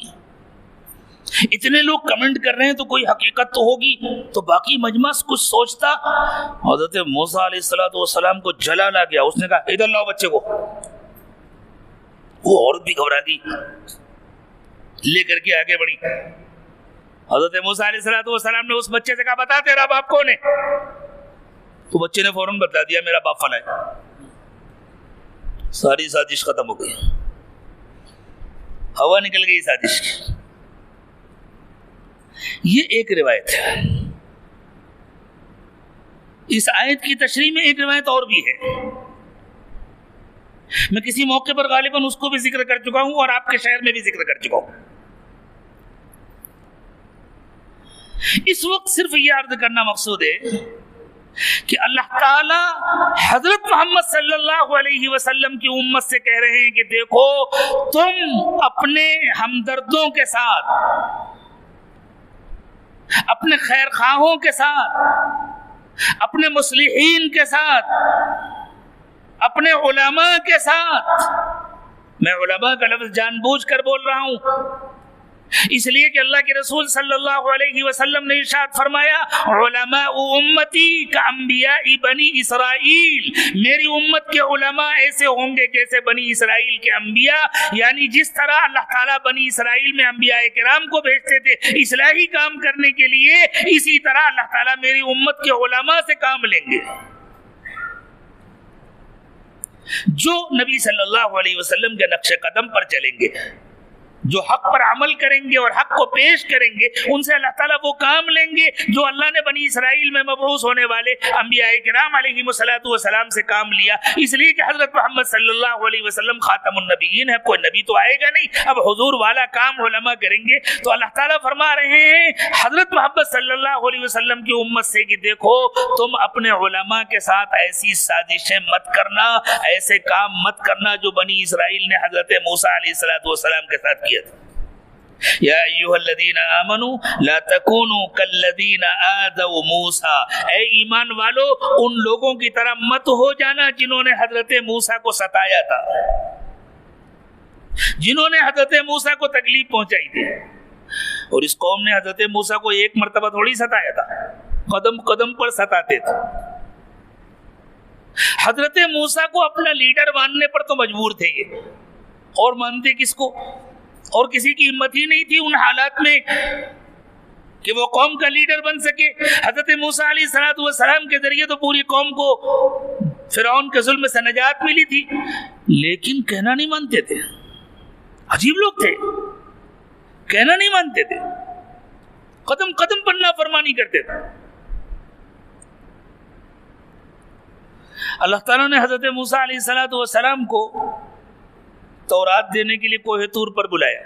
اتنے لوگ کمنٹ کر رہے ہیں تو کوئی حقیقت تو ہوگی۔ تو باقی مجمع کچھ سوچتا، حضرت موسیٰ علیہ السلام کو جلال آ گیا، اس نے کہا ادھر لاؤ بچے کو۔ وہ عورت بھی گھبرا گئی، لے کر کے آگے بڑھی۔ حضرت موسیٰ علیہ السلام نے اس بچے سے کہا بتا تیرا باپ کون ہے؟ تو بچے نے فوراً بتا دیا میرا باپ فلاں ہے۔ ساری سازش ختم ہو گئی، ہوا نکل گئی سازش کی۔ یہ ایک روایت ہے۔ اس آیت کی تشریح میں ایک روایت اور بھی ہے، میں کسی موقع پر غالباً اس کو بھی ذکر کر چکا ہوں اور آپ کے شہر میں بھی ذکر کر چکا ہوں۔ اس وقت صرف یہ عرض کرنا مقصود ہے کہ اللہ تعالی حضرت محمد صلی اللہ علیہ وسلم کی امت سے کہہ رہے ہیں کہ دیکھو تم اپنے ہمدردوں کے ساتھ، اپنے خیر خواہوں کے ساتھ، اپنے مصلحین کے ساتھ، اپنے علماء کے ساتھ، میں علماء کا لفظ جان بوجھ کر بول رہا ہوں اس لیے کہ اللہ کے رسول صلی اللہ علیہ وسلم نے ارشاد فرمایا علماء امتی کا انبیاء بنی اسرائیل، میری امت کے علماء ایسے ہوں گے جیسے بنی اسرائیل کے انبیاء، یعنی جس طرح اللہ تعالیٰ بنی اسرائیل میں انبیاء کرام کو بھیجتے تھے اصلاحی کام کرنے کے لیے، اسی طرح اللہ تعالیٰ میری امت کے علماء سے کام لیں گے، جو نبی صلی اللہ علیہ وسلم کے نقش قدم پر چلیں گے، جو حق پر عمل کریں گے اور حق کو پیش کریں گے، ان سے اللہ تعالیٰ وہ کام لیں گے جو اللہ نے بنی اسرائیل میں مبعوث ہونے والے انبیاء کرام علیہ السلام سے کام لیا۔ اس لیے کہ حضرت محمد صلی اللہ علیہ وسلم خاتم النبیین ہے، کوئی نبی تو آئے گا نہیں، اب حضور والا کام علماء کریں گے۔ تو اللہ تعالیٰ فرما رہے ہیں حضرت محمد صلی اللہ علیہ وسلم کی امت سے کہ دیکھو تم اپنے علماء کے ساتھ ایسی سازشیں مت کرنا، ایسے کام مت کرنا جو بنی اسرائیل نے حضرت موسیٰ علیہ السلام کے ساتھ کیا تھا۔ یا ایھا الذین آمنوا لا تکونوا کالذین آذوا موسیٰ، اے ایمان والو ان لوگوں کی طرح مت ہو جانا جنہوں نے حضرت موسیٰ کو ستایا تھا، جنہوں نے حضرت موسیٰ کو تکلیف پہنچائی تھی۔ اور اس قوم نے حضرت موسیٰ کو ایک مرتبہ تھوڑی ستایا تھا، قدم قدم پر ستاتے تھے۔ حضرت موسیٰ کو اپنا لیڈر ماننے پر تو مجبور تھے یہ، اور مانتے کس کو؟ اور کسی کی ہمت ہی نہیں تھی ان حالات میں کہ وہ قوم کا لیڈر بن سکے۔ حضرت موسیٰ علیہ السلام کے ذریعے تو پوری قوم کو فرعون کے ظلم سے نجات ملی تھی، لیکن کہنا نہیں مانتے تھے۔ عجیب لوگ تھے، کہنا نہیں مانتے تھے، قدم قدم پر نافرمانی کرتے تھے۔ اللہ تعالیٰ نے حضرت موسیٰ علیہ السلام کو تورات دینے کے لیے کوہ طور پر بلایا،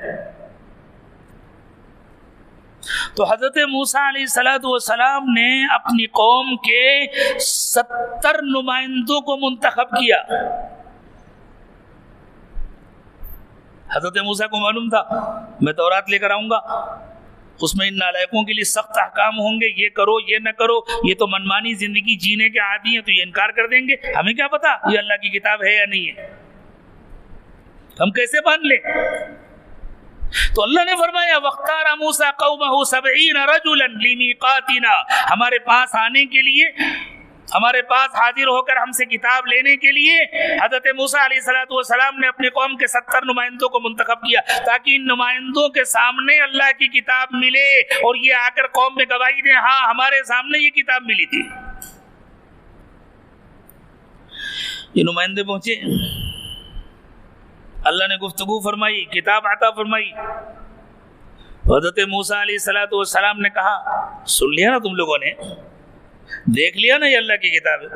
تو حضرت موسیٰ علیہ السلام نے اپنی قوم کے 70 نمائندوں کو منتخب کیا۔ حضرت موسیٰ کو معلوم تھا میں تورات لے کر آؤں گا، اس میں ان نالائقوں کے لیے سخت احکام ہوں گے، یہ کرو یہ نہ کرو، یہ تو منمانی زندگی جینے کے عادی ہیں تو یہ انکار کر دیں گے، ہمیں کیا پتا یہ اللہ کی کتاب ہے یا نہیں ہے، ہم کیسے مان لیں؟ تو اللہ نے فرمایا وَاخْتَارَ مُوسَىٰ قَوْمَهُ 70 رَجُلًا لِمِيقَاتِنَا، ہمارے پاس آنے کے لیے، ہمارے پاس حاضر ہو کر ہم سے کتاب لینے کے لیے حضرت موسیٰ علیہ السلام نے اپنی قوم کے 70 نمائندوں کو منتخب کیا، تاکہ ان نمائندوں کے سامنے اللہ کی کتاب ملے اور یہ آ کر قوم میں گواہی دیں ہاں ہمارے سامنے یہ کتاب ملی تھی۔ یہ نمائندے پہنچے، اللہ نے گفتگو فرمائی، کتاب عطا فرمائی۔ حضرت موسیٰ علیہ السلام نے کہا سن لیا نا تم لوگوں نے، دیکھ لیا نا یہ اللہ کی کتاب ہے؟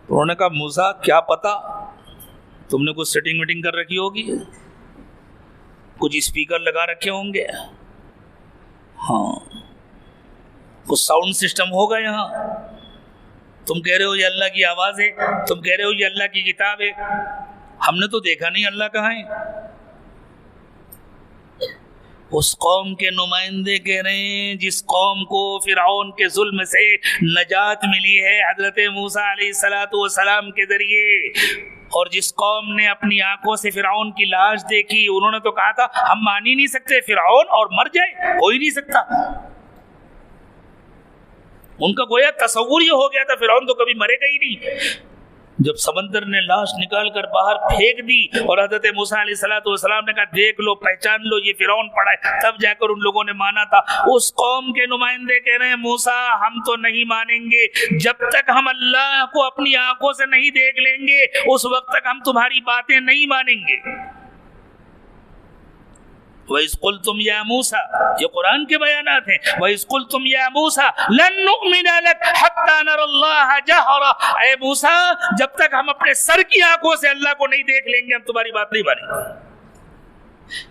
انہوں نے کہا موسیٰ کیا پتا، تم نے کچھ سیٹنگ ویٹنگ کر رکھی ہوگی، کچھ اسپیکر لگا رکھے ہوں گے، ہاں کچھ ساؤنڈ سسٹم ہوگا یہاں، تم کہہ رہے ہو یہ اللہ کی آواز ہے، تم کہہ رہے ہو یہ اللہ کی کتاب ہے، ہم نے تو دیکھا نہیں اللہ کہاں ہے۔ اس قوم کے نمائندے کہہ رہے ہیں جس قوم کو فرعون کے ظلم سے نجات ملی ہے حضرت موسیٰ علیہ السلام کے ذریعے، اور جس قوم نے اپنی آنکھوں سے فرعون کی لاش دیکھی، انہوں نے تو کہا تھا ہم مان ہی نہیں سکتے فرعون اور مر جائے، ہو ہی نہیں سکتا، ان کا گویا تصور یہ ہو گیا تھا فرعون تو کبھی مرے گا ہی نہیں۔ جب سمندر نے لاش نکال کر باہر پھینک دی اور حضرت موسیٰ علیہ السلام نے کہا دیکھ لو پہچان لو یہ فرعون پڑا ہے، تب جا کر ان لوگوں نے مانا تھا۔ اس قوم کے نمائندے کہہ رہے ہیں موسیٰ ہم تو نہیں مانیں گے جب تک ہم اللہ کو اپنی آنکھوں سے نہیں دیکھ لیں گے، اس وقت تک ہم تمہاری باتیں نہیں مانیں گے۔ وَإِذْ قُلْتُمْ يَا مُوسَىٰ، یہ قرآن کے بیانات ہیں، وَإِذْ قُلْتُمْ يَا مُوسَىٰ لَن نُّؤْمِنَ لَكَ حَتَّىٰ نَرَى اللَّهَ جَهْرَةً، اے موسیٰ جب تک ہم اپنے سر کی آنکھوں سے اللہ کو نہیں دیکھ لیں گے ہم تمہاری بات نہیں مانیں گے۔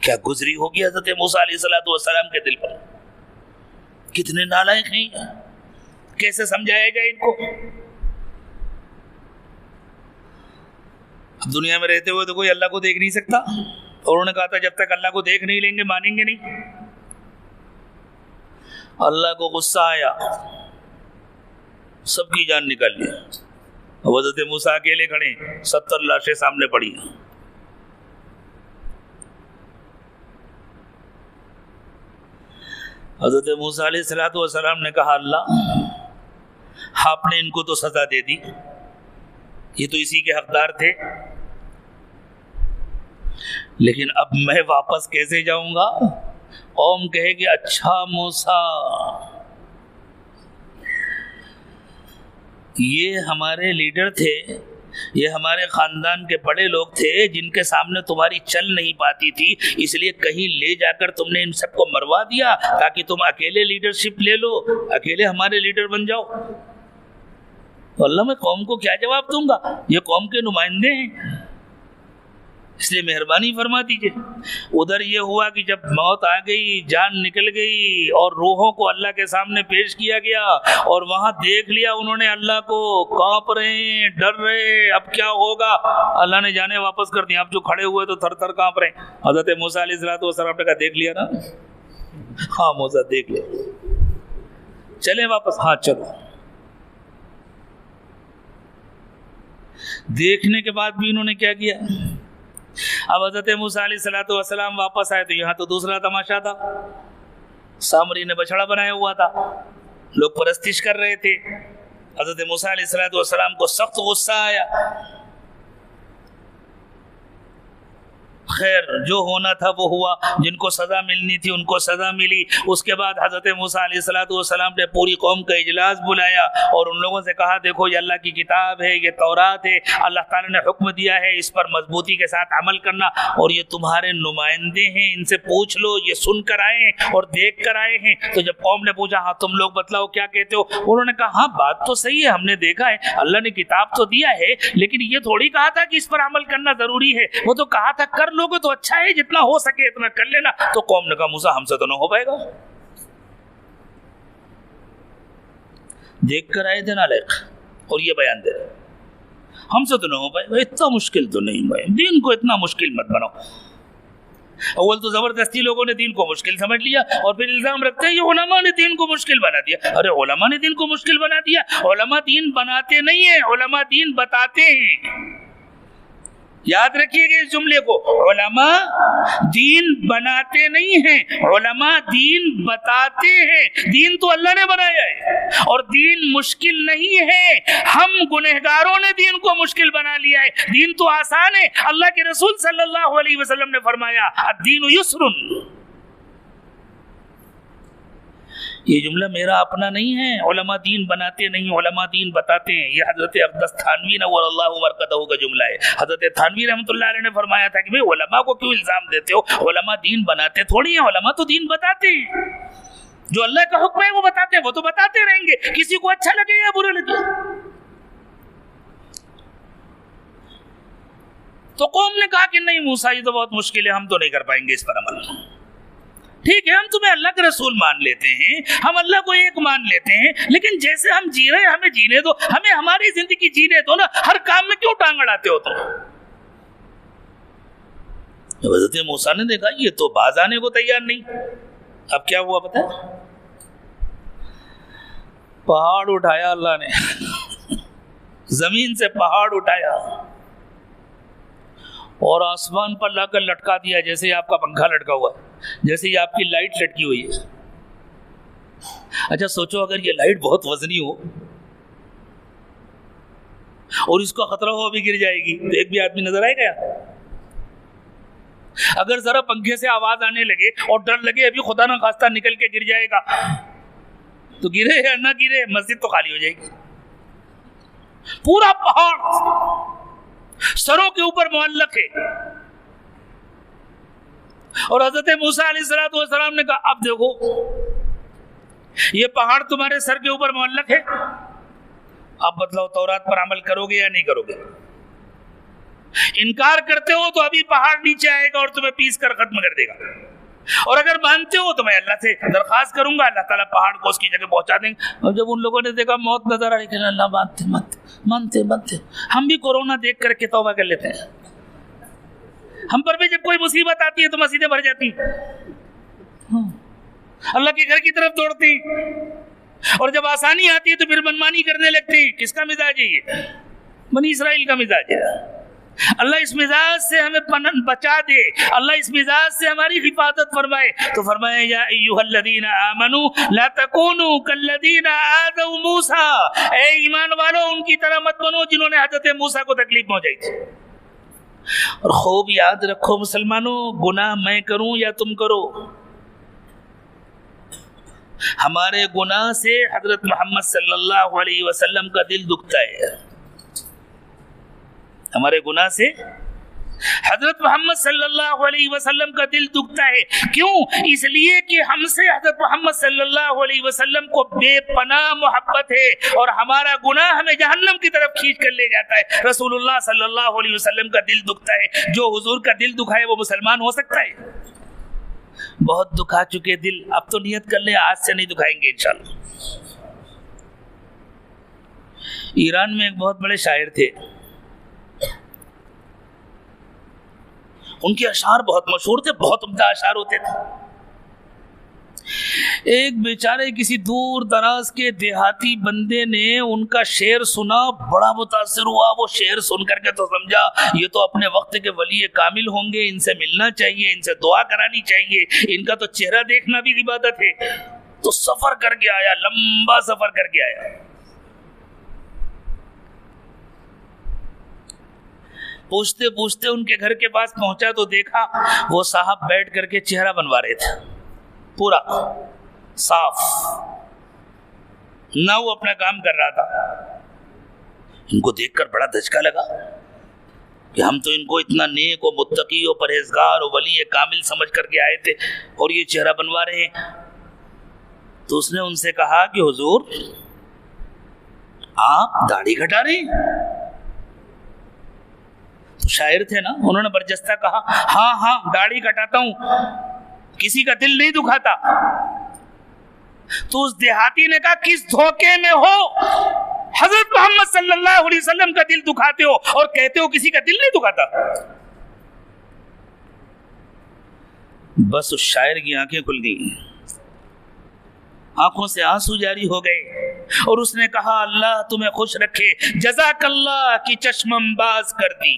کیا گزری ہوگی حضرت موسیٰ علیہ السلام کے دل پر، کتنے نالائق ہیں، کیسے سمجھایا جائے ان کو؟ اب دنیا میں رہتے ہوئے تو کوئی اللہ کو دیکھ نہیں سکتا، اور انہوں نے کہا تھا جب تک اللہ کو دیکھ نہیں لیں گے مانیں گے نہیں۔ اللہ کو غصہ آیا، سب کی جان نکال لی، حضرت موسیٰ اکیلے کھڑے، 70 لاشیں سامنے پڑی۔ حضرت موسیٰ علیہ السلام نے کہا اللہ آپ نے ان کو تو سزا دے دی، یہ تو اسی کے حقدار تھے، لیکن اب میں واپس کیسے جاؤں گا؟ قوم کہے کہ اچھا موسیٰ یہ ہمارے لیڈر تھے، یہ ہمارے خاندان کے بڑے لوگ تھے جن کے سامنے تمہاری چل نہیں پاتی تھی، اس لیے کہیں لے جا کر تم نے ان سب کو مروا دیا تاکہ تم اکیلے لیڈرشپ لے لو، اکیلے ہمارے لیڈر بن جاؤ۔ تو اللہ میں قوم کو کیا جواب دوں گا؟ یہ قوم کے نمائندے ہیں، اس لیے مہربانی فرما دیجئے۔ ادھر یہ ہوا کہ جب موت آ گئی، جان نکل گئی اور روحوں کو اللہ کے سامنے پیش کیا گیا اور وہاں دیکھ لیا انہوں نے اللہ کو، کانپ رہے ہیں، ڈر رہے، اب کیا ہوگا؟ اللہ نے جانے واپس کر دیا، اب جو کھڑے ہوئے تو تھر تھر کانپ رہے ہیں۔ حضرت موسیٰ علیہ السلام نے کہا دیکھ لیا نا؟ ہاں موسیٰ دیکھ لیا، چلیں واپس؟ ہاں چلو۔ دیکھنے کے بعد بھی انہوں نے کیا کیا؟ اب حضرت موسیٰ علیہ السلام واپس آئے تو یہاں تو دوسرا تماشا تھا، سامری نے بچڑا بنایا ہوا تھا، لوگ پرستش کر رہے تھے، حضرت موسیٰ علیہ السلام کو سخت غصہ آیا. خیر جو ہونا تھا وہ ہوا، جن کو سزا ملنی تھی ان کو سزا ملی. اس کے بعد حضرت موسیٰ علیہ السلام نے پوری قوم کا اجلاس بلایا اور ان لوگوں سے کہا دیکھو یہ اللہ کی کتاب ہے، یہ تورات ہے، اللہ تعالیٰ نے حکم دیا ہے اس پر مضبوطی کے ساتھ عمل کرنا، اور یہ تمہارے نمائندے ہیں، ان سے پوچھ لو، یہ سن کر آئے ہیں اور دیکھ کر آئے ہیں. تو جب قوم نے پوچھا ہاں تم لوگ بتلاؤ کیا کہتے ہو، انہوں نے کہا ہاں بات تو صحیح ہے، ہم نے دیکھا ہے اللہ نے کتاب تو دیا ہے، لیکن یہ تھوڑی کہا تھا کہ اس پر عمل کرنا ضروری ہے، وہ تو کہا تھا کر لوگے تو اچھا ہے، جتنا ہو سکے اتنا کر لینا. تو قوم نے کہا موسیٰ ہم سے تو نہ ہو پائے گا. دیکھ کر آئے تھے نالائق اور یہ بیان دے رہے ہم سے تو نہ ہو پائے گا. اتنا مشکل تو نہیں بھائی، دین کو اتنا مشکل مت بناؤ. اول تو زبردستی لوگوں نے دین کو مشکل سمجھ لیا اور پھر الزام رکھتے ہیں یہ علماء نے دین کو مشکل بنا دیا. ارے علماء نے دین کو مشکل بنا دیا؟ علماء دین بناتے نہیں ہیں، علماء دین بتاتے ہیں. یاد رکھیے گا اس جملے کو، علماء دین بناتے نہیں ہیں، علماء دین بتاتے ہیں. دین تو اللہ نے بنایا ہے اور دین مشکل نہیں ہے، ہم گنہگاروں نے دین کو مشکل بنا لیا ہے. دین تو آسان ہے. اللہ کے رسول صلی اللہ علیہ وسلم نے فرمایا الدین یسر. یہ جملہ میرا اپنا نہیں ہے، علماء دین بناتے نہیں، علماء دین بتاتے ہیں. یہ حضرت اقدس تھانوی نور اللہ مرقدہ کا جملہ ہے. حضرت تھانوی رحمۃ اللہ علیہ نے فرمایا تھا کہ بھئی علماء کو کیوں الزام دیتے ہو، علماء دین بناتے تھوڑی ہیں، علماء تو دین بتاتے ہیں. جو اللہ کا حکم ہے وہ بتاتے ہیں، وہ تو بتاتے رہیں گے، کسی کو اچھا لگے یا برا لگے. تو قوم نے کہا کہ نہیں موسیٰ یہ تو بہت مشکل ہے، ہم تو نہیں کر پائیں گے اس پر عمل. ٹھیک ہے ہم تمہیں اللہ کے رسول مان لیتے ہیں، ہم اللہ کو ایک مان لیتے ہیں، لیکن جیسے ہم جی رہے ہیں ہمیں جینے دو، ہمیں ہماری زندگی جینے دو نا، ہر کام میں کیوں ٹانگ اڑاتے ہو تم؟ حضرت موسیٰ نے دیکھا یہ تو باز آنے کو تیار نہیں. اب کیا ہوا پتہ ہے؟ پہاڑ اٹھایا اللہ نے زمین سے پہاڑ اٹھایا اور آسمان پر لا کر لٹکا دیا، جیسے ہی آپ کا پنکھا لٹکا ہوا ہے، جیسے ہی آپ کی لائٹ لٹکی ہوئی ہے. اچھا سوچو اگر یہ لائٹ بہت وزنی ہو اور اس کا خطرہ ہو ابھی گر جائے گی تو ایک بھی آدمی نظر آئے گا؟ اگر ذرا پنکھے سے آواز آنے لگے اور ڈر لگے ابھی خدا نہ خواستہ نکل کے گر جائے گا تو گرے یا نہ گرے مسجد تو خالی ہو جائے گی. پورا پہاڑ سروں کے اوپر معلق ہے. اور حضرت موسیٰ علیہ السلام نے کہا اب دیکھو یہ پہاڑ تمہارے سر کے اوپر معلق ہے، اب بتلاؤ تورات پر عمل کرو گے یا نہیں کرو گے؟ انکار کرتے ہو تو ابھی پہاڑ نیچے آئے گا اور تمہیں پیس کر ختم کر دے گا، اور اگر مانتے ہو تو میں اللہ سے درخواست کروں گا، اللہ تعالیٰ پہاڑ کو اس کی جگہ پہنچا دیں گے. اور جب ان لوگوں نے دیکھا موت نظر آئی کہ اللہ مانتے ہم بھی کورونا دیکھ کر کے توبہ کر لیتے ہیں. ہم پر بھی جب کوئی مصیبت آتی ہے تو مسجدیں بھر جاتی ہیں، اللہ کے گھر کی طرف دوڑتے ہیں، اور جب آسانی آتی ہے تو پھر منمانی کرنے لگتے ہیں. کس کا مزاج ہے یہ؟ بنی اسرائیل کا مزاج ہے. اللہ اس مزاج سے ہمیں بچا دے، اللہ اس مزاج سے ہماری حفاظت فرمائے. تو فرمایا یا ایھا الذین آمنوا لا تکونوا کالذین آذوا موسیٰ، اے ایمان والو ان کی طرح مت بنو جنہوں نے حضرت موسیٰ کو تکلیف پہنچائی تھی. اور خوب یاد رکھو مسلمانوں، گناہ میں کروں یا تم کرو، ہمارے گناہ سے حضرت محمد صلی اللہ علیہ وسلم کا دل دکھتا ہے. ہمارے گناہ سے حضرت محمد صلی اللہ علیہ وسلم کا دل دکھتا ہے. کیوں؟ اس لیے کہ ہم سے حضرت محمد صلی اللہ علیہ وسلم کو بے پناہ محبت ہے اور ہمارا گناہ ہمیں جہنم کی طرف کھینچ کر لے جاتا ہے. رسول اللہ صلی اللہ علیہ وسلم کا دل دکھتا ہے. جو حضور کا دل دکھائے وہ مسلمان ہو سکتا ہے؟ بہت دکھا چکے دل، اب تو نیت کر لیں آج سے نہیں دکھائیں گے انشاءاللہ. ایران میں ایک بہت بڑے شاعر تھے، ان کے اشعار بہت مشہور تھے، بہت عمدہ اشعار ہوتے تھے. ایک بیچارے کسی دور دراز کے دیہاتی بندے نے ان کا شعر سنا، بڑا متاثر ہوا. وہ شعر سن کر کے تو سمجھا یہ تو اپنے وقت کے ولی کامل ہوں گے، ان سے ملنا چاہیے، ان سے دعا کرانی چاہیے، ان کا تو چہرہ دیکھنا بھی عبادت ہے. تو سفر کر کے آیا، لمبا سفر کر کے آیا. پوچھتے پوچھتے ان کے گھر کے پاس پہنچا تو دیکھا وہ صاحب بیٹھ کر کے چہرہ بنوا رہے تھے، پورا صاف، نہ وہ اپنا کام کر رہا تھا۔ ان کو دیکھ کر بڑا دھچکا لگا کہ ہم تو ان کو اتنا نیک و متقی و پرہیزگار و ولی کامل سمجھ کر کے آئے تھے اور یہ چہرہ بنوا رہے ہیں۔ تو اس نے ان سے کہا کہ حضور آپ داڑھی کٹا رہے ہیں؟ تو شاعر تھے نا، انہوں نے برجستہ کہا ہاں داڑھی کٹاتا ہوں، کسی کا دل نہیں دکھاتا۔ تو اس دیہاتی نے کہا کس دھوکے میں ہو، حضرت محمد صلی اللہ علیہ وسلم کا دل دکھاتے ہو اور کہتے ہو کسی کا دل نہیں دکھاتا۔ بس اس شاعر کی آنکھیں کھل گئی، آنکھوں سے آنسو جاری ہو گئے اور اس نے کہا اللہ تمہیں خوش رکھے، جزاک اللہ کی چشمم باز کر دی،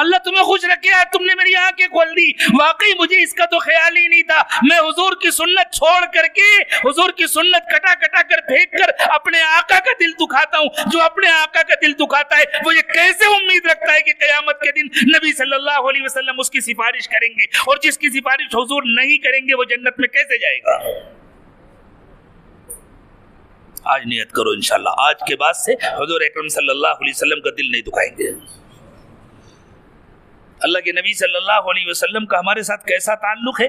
اللہ تمہیں خوش رکھے، تم نے میری آنکھیں کھول دی۔ واقعی مجھے اس کا تو خیال ہی نہیں تھا، میں حضور کی سنت چھوڑ کر کے، حضور کی سنت کٹا کر پھینک کر اپنے آقا کا دل دکھاتا ہوں۔ جو اپنے آقا کا دل دکھاتا ہے وہ یہ کیسے امید رکھتا ہے کہ قیامت کے دن نبی صلی اللہ علیہ وسلم اس کی سفارش کریں گے، اور جس کی سفارش حضور نہیں کریں گے وہ جنت میں کیسے جائے گا؟ آج نیت کرو انشاءاللہ آج کے بعد سے حضور اکرم صلی اللہ علیہ وسلم کا دل نہیں دکھائیں گے۔ اللہ کے نبی صلی اللہ علیہ وسلم کا ہمارے ساتھ کیسا تعلق ہے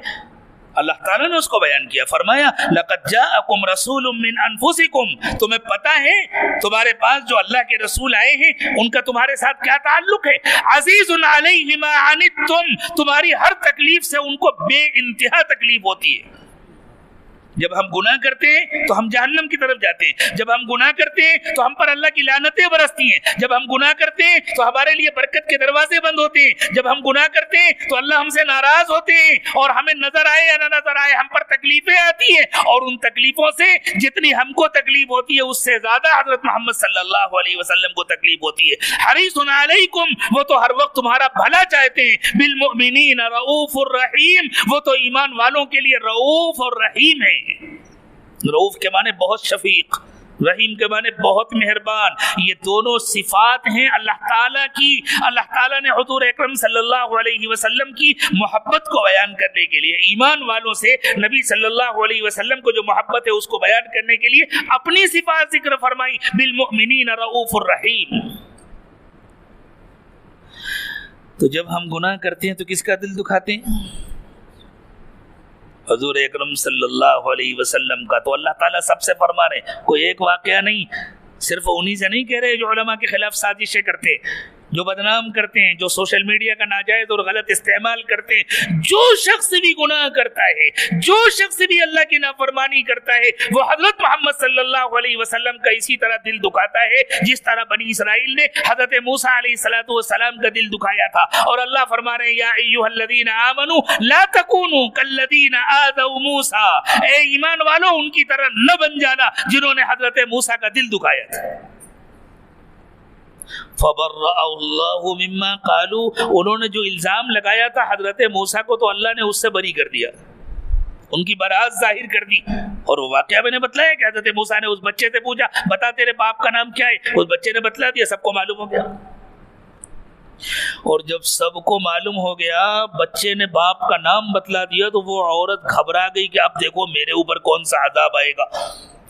اللہ تعالیٰ نے اس کو بیان کیا، فرمایا لَقَدْ جَاءَكُمْ رَسُولٌ مِّنْ أَنفُسِكُمْ، تمہیں پتہ ہے تمہارے پاس جو اللہ کے رسول آئے ہیں ان کا تمہارے ساتھ کیا تعلق ہے، عزیز علیہ ما عنتم، تمہاری ہر تکلیف سے ان کو بے انتہا تکلیف ہوتی ہے۔ جب ہم گناہ کرتے ہیں تو ہم جہنم کی طرف جاتے ہیں، جب ہم گناہ کرتے ہیں تو ہم پر اللہ کی لعنتیں برستی ہیں، جب ہم گناہ کرتے ہیں تو ہمارے لیے برکت کے دروازے بند ہوتے ہیں، جب ہم گناہ کرتے ہیں تو اللہ ہم سے ناراض ہوتے ہیں، اور ہمیں نظر آئے یا نہ نظر آئے ہم پر تکلیفیں آتی ہیں، اور ان تکلیفوں سے جتنی ہم کو تکلیف ہوتی ہے اس سے زیادہ حضرت محمد صلی اللہ علیہ وسلم کو تکلیف ہوتی ہے۔ حریص علیکم، وہ تو ہر وقت تمہارا بھلا چاہتے ہیں، بالمؤمنین رؤوف الرحیم، وہ تو ایمان والوں کے لیے رؤوف اور رحیم ہیں۔ رؤوف کے معنی بہت شفیق، رحیم کے معنی بہت مہربان، یہ دونوں صفات ہیں اللہ تعالیٰ کی۔ اللہ تعالیٰ نے حضور اکرم صلی اللہ علیہ وسلم کی محبت کو بیان کرنے کے لیے، ایمان والوں سے نبی صلی اللہ علیہ وسلم کو جو محبت ہے اس کو بیان کرنے کے لیے اپنی صفات ذکر فرمائی، بالمؤمنین رؤوف الرحیم۔ تو جب ہم گناہ کرتے ہیں تو کس کا دل دکھاتے ہیں؟ حضور اکرم صلی اللہ علیہ وسلم کا۔ تو اللہ تعالیٰ سب سے فرما رہے، کوئی ایک واقعہ نہیں، صرف انہی سے نہیں کہہ رہے جو علماء کے خلاف سازشیں کرتے، جو بدنام کرتے ہیں، جو سوشل میڈیا کا ناجائز اور غلط استعمال کرتے ہیں۔ جو شخص بھی گناہ کرتا ہے، جو شخص بھی اللہ کی نافرمانی کرتا ہے، وہ حضرت محمد صلی اللہ علیہ وسلم کا اسی طرح دل دکھاتا ہے جس طرح بنی اسرائیل نے حضرت موسیٰ علیہ السلام کا دل دکھایا تھا۔ اور اللہ فرما رہے ہیں یا ایھا الذین آمنوا لا تکونوا کالذین آذوا موسیٰ، اے ایمان والو ان کی طرح نہ بن جانا جنہوں نے حضرت موسیٰ کا دل دکھایا تھا۔ فَبَرَّأَهُ اللَّهُ مِمَّا قَالُوا، انہوں نے جو الزام لگایا تھا حضرت موسیٰ کو تو اللہ نے اس سے بری کر دیا، ان کی برات ظاہر کر دی۔ اور وہ واقعہ میں نے بتلایا کہ حضرت موسیٰ نے اس بچے سے پوچھا بتا تیرے باپ کا نام کیا ہے، اس بچے نے بتلا دیا، سب کو معلوم ہو گیا۔ اور جب سب کو معلوم ہو گیا، بچے نے باپ کا نام بتلا دیا، تو وہ عورت گھبرا گئی کہ اب دیکھو میرے اوپر کون سا عذاب آئے گا۔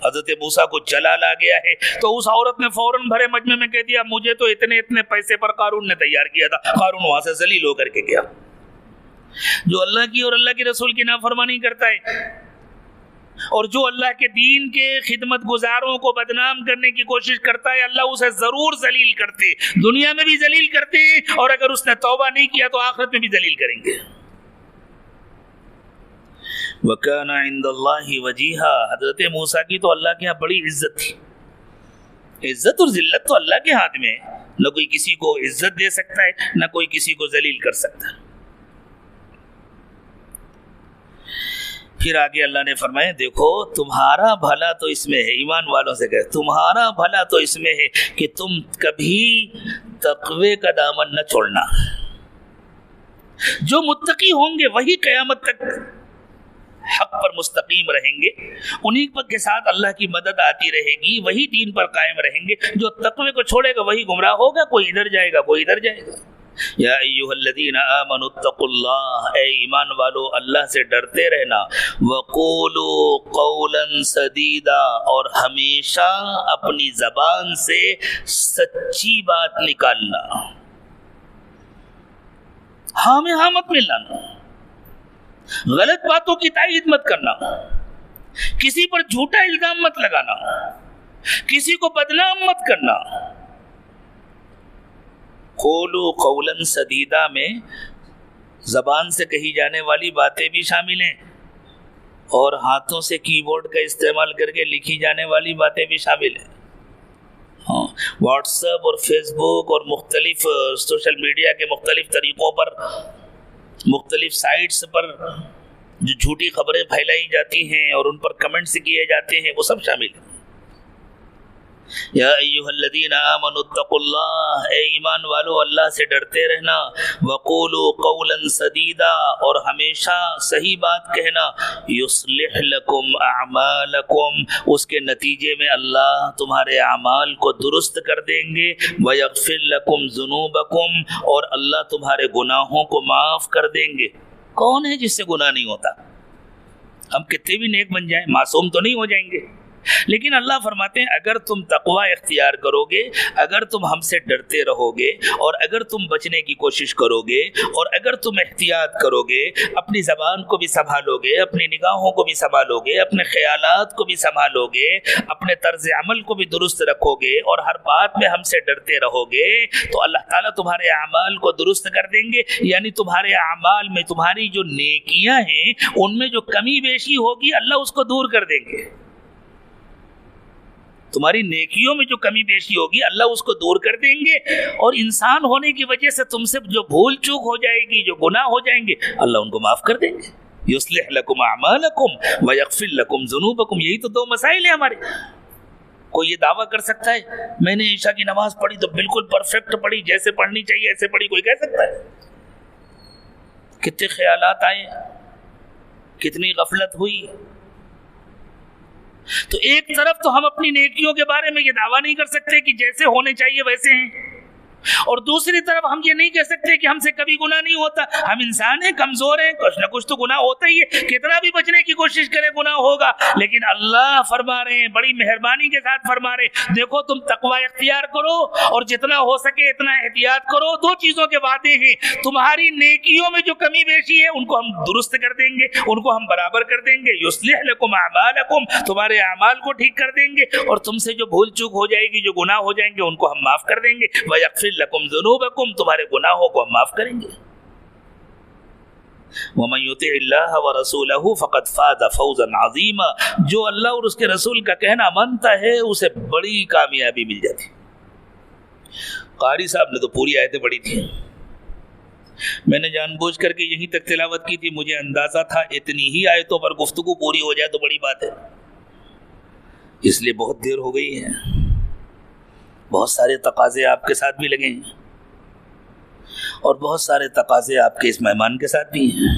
حضرت موسیٰ کو جلال آ گیا ہے، تو اس عورت نے فوراً بھرے مجمع میں کہہ دیا مجھے تو اتنے پیسے پر قارون نے تیار کیا تھا۔ قارون وہاں سے ذلیل ہو کر کے گیا۔ جو اللہ کی اور اللہ کے رسول کی نافرمانی کرتا ہے، اور جو اللہ کے دین کے خدمت گزاروں کو بدنام کرنے کی کوشش کرتا ہے، اللہ اسے ضرور ذلیل کرتے، دنیا میں بھی ذلیل کرتے ہیں، اور اگر اس نے توبہ نہیں کیا تو آخرت میں بھی ذلیل کریں گے۔ وَكَانَ عِنْدَ اللَّهِ وَجِيهًا، حضرت موسیٰ کی تو اللہ کے ہاں بڑی عزت تھی۔ عزت اور ذلت تو اللہ کے ہاتھ میں ہے، نہ کوئی کسی کو عزت دے سکتا ہے، نہ کوئی کسی کو ذلیل کر سکتا ہے۔ پھر آگے اللہ نے فرمایا دیکھو تمہارا بھلا تو اس میں ہے، ایمان والوں سے کہے تمہارا بھلا تو اس میں ہے کہ تم کبھی تقوی کا دامن نہ چھوڑنا۔ جو متقی ہوں گے وہی قیامت تک حق پر مستقیم رہیں گے، انہی کے ساتھ اللہ کی مدد آتی رہے گی، وہی دین پر قائم رہیں گے۔ جو تقوی کو چھوڑے گا وہی گمراہ ہوگا، کوئی ادھر جائے گا کوئی ادھر جائے گا۔ یا ایھا الذین آمنوا اتقوا اللہ، اے ایمان والو اللہ سے ڈرتے رہنا، وقولوا قولا سدیدا، اور ہمیشہ اپنی زبان سے سچی بات نکالنا، ہاں میں ہاں مت ملانا، غلط باتوں کی تائید مت کرنا، کسی پر جھوٹا الزام مت لگانا، کسی کو بدنام مت کرنا۔ قولوا قولا سدیدا میں زبان سے کہی جانے والی باتیں بھی شامل ہیں، اور ہاتھوں سے کی بورڈ کا استعمال کر کے لکھی جانے والی باتیں بھی شامل ہیں۔ واٹس ایپ اور فیس بک اور مختلف سوشل میڈیا کے مختلف طریقوں پر، مختلف سائٹس پر جو جھوٹی خبریں پھیلائی جاتی ہیں اور ان پر کمنٹس کیے جاتے ہیں، وہ سب شامل ہیں۔ یا ایھا الذین آمنوا اتقوا اللہ، اے ایمان والو اللہ سے ڈرتے رہنا، وقولوا قولا سدیدا، اور ہمیشہ صحیح بات کہنا، یصلح لکم اعمالکم، اس کے نتیجے میں اللہ تمہارے اعمال کو درست کر دیں گے، ویغفر لکم ذنوبکم، اور اللہ تمہارے گناہوں کو معاف کر دیں گے۔ کون ہے جس سے گناہ نہیں ہوتا؟ ہم کتنے بھی نیک بن جائیں، معصوم تو نہیں ہو جائیں گے، لیکن اللہ فرماتے ہیں اگر تم تقوی اختیار کرو گے، اگر تم ہم سے ڈرتے رہو گے، اور اگر تم بچنے کی کوشش کرو گے، اور اگر تم احتیاط کرو گے، اپنی زبان کو بھی سنبھالو گے، اپنی نگاہوں کو بھی سنبھالو گے، اپنے خیالات کو بھی سنبھالو گے، اپنے طرز عمل کو بھی درست رکھو گے، اور ہر بات میں ہم سے ڈرتے رہو گے، تو اللہ تعالیٰ تمہارے اعمال کو درست کر دیں گے۔ یعنی تمہارے اعمال میں تمہاری جو نیکیاں ہیں ان میں جو کمی بیشی ہوگی اللہ اس کو دور کر دیں گے، تمہاری نیکیوں میں جو کمی بیشی ہوگی اللہ اس کو دور کر دیں گے، اور انسان ہونے کی وجہ سے تم سے جو بھول چوک ہو جائے گی، جو گناہ ہو جائیں گے، اللہ ان کو معاف کر دیں گے۔ یصلح لکم اعمالکم ویغفر لکم ذنوبکم، یہی تو دو مسائل ہیں ہمارے۔ کوئی یہ دعویٰ کر سکتا ہے میں نے عشاء کی نماز پڑھی تو بالکل پرفیکٹ پڑھی، جیسے پڑھنی چاہیے ایسے پڑھی؟ کوئی کہہ سکتا ہے؟ کتنے خیالات آئے، کتنی غفلت ہوئی۔ تو ایک طرف تو ہم اپنی نیکیوں کے بارے میں یہ دعویٰ نہیں کر سکتے کہ جیسے ہونے چاہیے ویسے ہیں، اور دوسری طرف ہم یہ نہیں کہہ سکتے کہ ہم سے کبھی گناہ نہیں ہوتا۔ ہم انسان ہیں، کمزور ہیں، کچھ نہ کچھ تو گناہ ہوتا ہی ہے، کتنا بھی بچنے کی کوشش کرے گناہ ہوگا۔ لیکن اللہ فرما رہے ہیں، بڑی مہربانی کے ساتھ فرما رہے ہیں، دیکھو تم تقوی اختیار کرو اور جتنا ہو سکے اتنا احتیاط کرو۔ دو چیزوں کے وعدے ہیں، تمہاری نیکیوں میں جو کمی بیشی ہے ان کو ہم درست کر دیں گے، ان کو ہم برابر کر دیں گے۔ یصلح لکم اعمالکم، تمہارے اعمال کو ٹھیک کر دیں گے، اور تم سے جو بھول چوک ہو جائے گی، جو گناہ ہو جائیں گے، ان کو ہم معاف کر دیں گے۔ ویغفر لکم ذنوبکم، تمہارے گناہوں کو ہم معاف کریں گے۔ ومن یطع اللہ ورسولہ فقد فاز فوزا عظیما، جو اللہ اور اس کے رسول کا کہنا مانتا ہے اسے بڑی کامیابی مل جاتی۔ قاری صاحب نے تو پوری آیتیں پڑھی تھی، میں نے جان بوجھ کر کے یہیں تک تلاوت کی تھی، مجھے اندازہ تھا اتنی ہی آیتوں پر گفتگو پوری ہو جائے تو بڑی بات ہے، اس لیے بہت دیر ہو گئی ہے، بہت سارے تقاضے آپ کے ساتھ بھی لگے ہیں، اور بہت سارے تقاضے آپ کے اس مہمان کے ساتھ بھی ہیں۔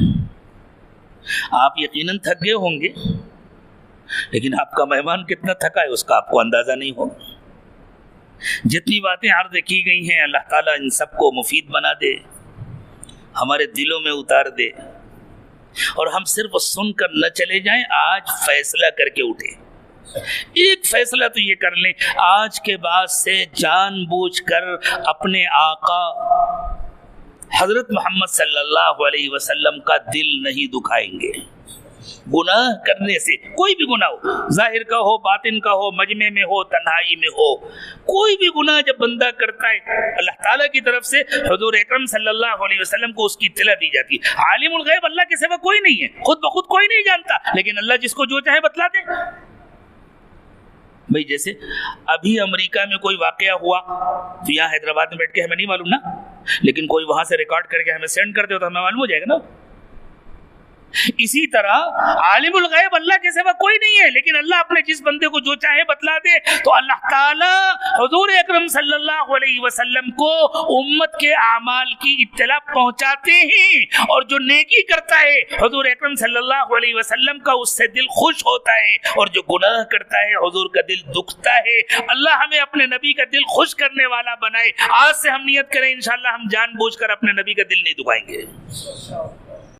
آپ یقیناً تھک گئے ہوں گے، لیکن آپ کا مہمان کتنا تھکا ہے اس کا آپ کو اندازہ نہیں ہوگا۔ جتنی باتیں عرض کی گئی ہیں اللہ تعالیٰ ان سب کو مفید بنا دے، ہمارے دلوں میں اتار دے، اور ہم صرف سن کر نہ چلے جائیں، آج فیصلہ کر کے اٹھے۔ ایک فیصلہ تو یہ کر لیں، آج کے بعد سے جان بوجھ کر اپنے آقا حضرت محمد صلی اللہ علیہ وسلم کا دل نہیں دکھائیں گے۔ گناہ کرنے سے، کوئی بھی گناہ ہو، ظاہر کا ہو، باطن کا ہو، مجمع میں ہو، تنہائی میں ہو، کوئی بھی گناہ جب بندہ کرتا ہے اللہ تعالیٰ کی طرف سے حضور اکرم صلی اللہ علیہ وسلم کو اس کی اطلاع دی جاتی ہے۔ عالم الغیب اللہ کے سوا کوئی نہیں ہے، خود بخود کوئی نہیں جانتا، لیکن اللہ جس کو جو چاہے بتلا دے۔ بھئی جیسے ابھی امریکہ میں کوئی واقعہ ہوا تو یہاں حیدرآباد میں بیٹھ کے ہمیں نہیں معلوم نا، لیکن کوئی وہاں سے ریکارڈ کر کے ہمیں سینڈ کر دے تو ہمیں معلوم ہو جائے گا نا۔ اسی طرح عالم الغیب اللہ کے سوا کوئی نہیں ہے، لیکن اللہ اپنے جس بندے کو جو چاہے بتلا دے، تو اللہ تعالیٰ حضور اکرم صلی اللہ علیہ وسلم کو امت کے اعمال کی اطلاع پہنچاتے ہیں، اور جو نیکی کرتا ہے حضور اکرم صلی اللہ علیہ وسلم کا اس سے دل خوش ہوتا ہے، اور جو گناہ کرتا ہے حضور کا دل دکھتا ہے۔ اللہ ہمیں اپنے نبی کا دل خوش کرنے والا بنائے۔ آج سے ہم نیت کریں انشاءاللہ ہم جان بوجھ کر اپنے نبی کا دل نہیں دکھائیں گے۔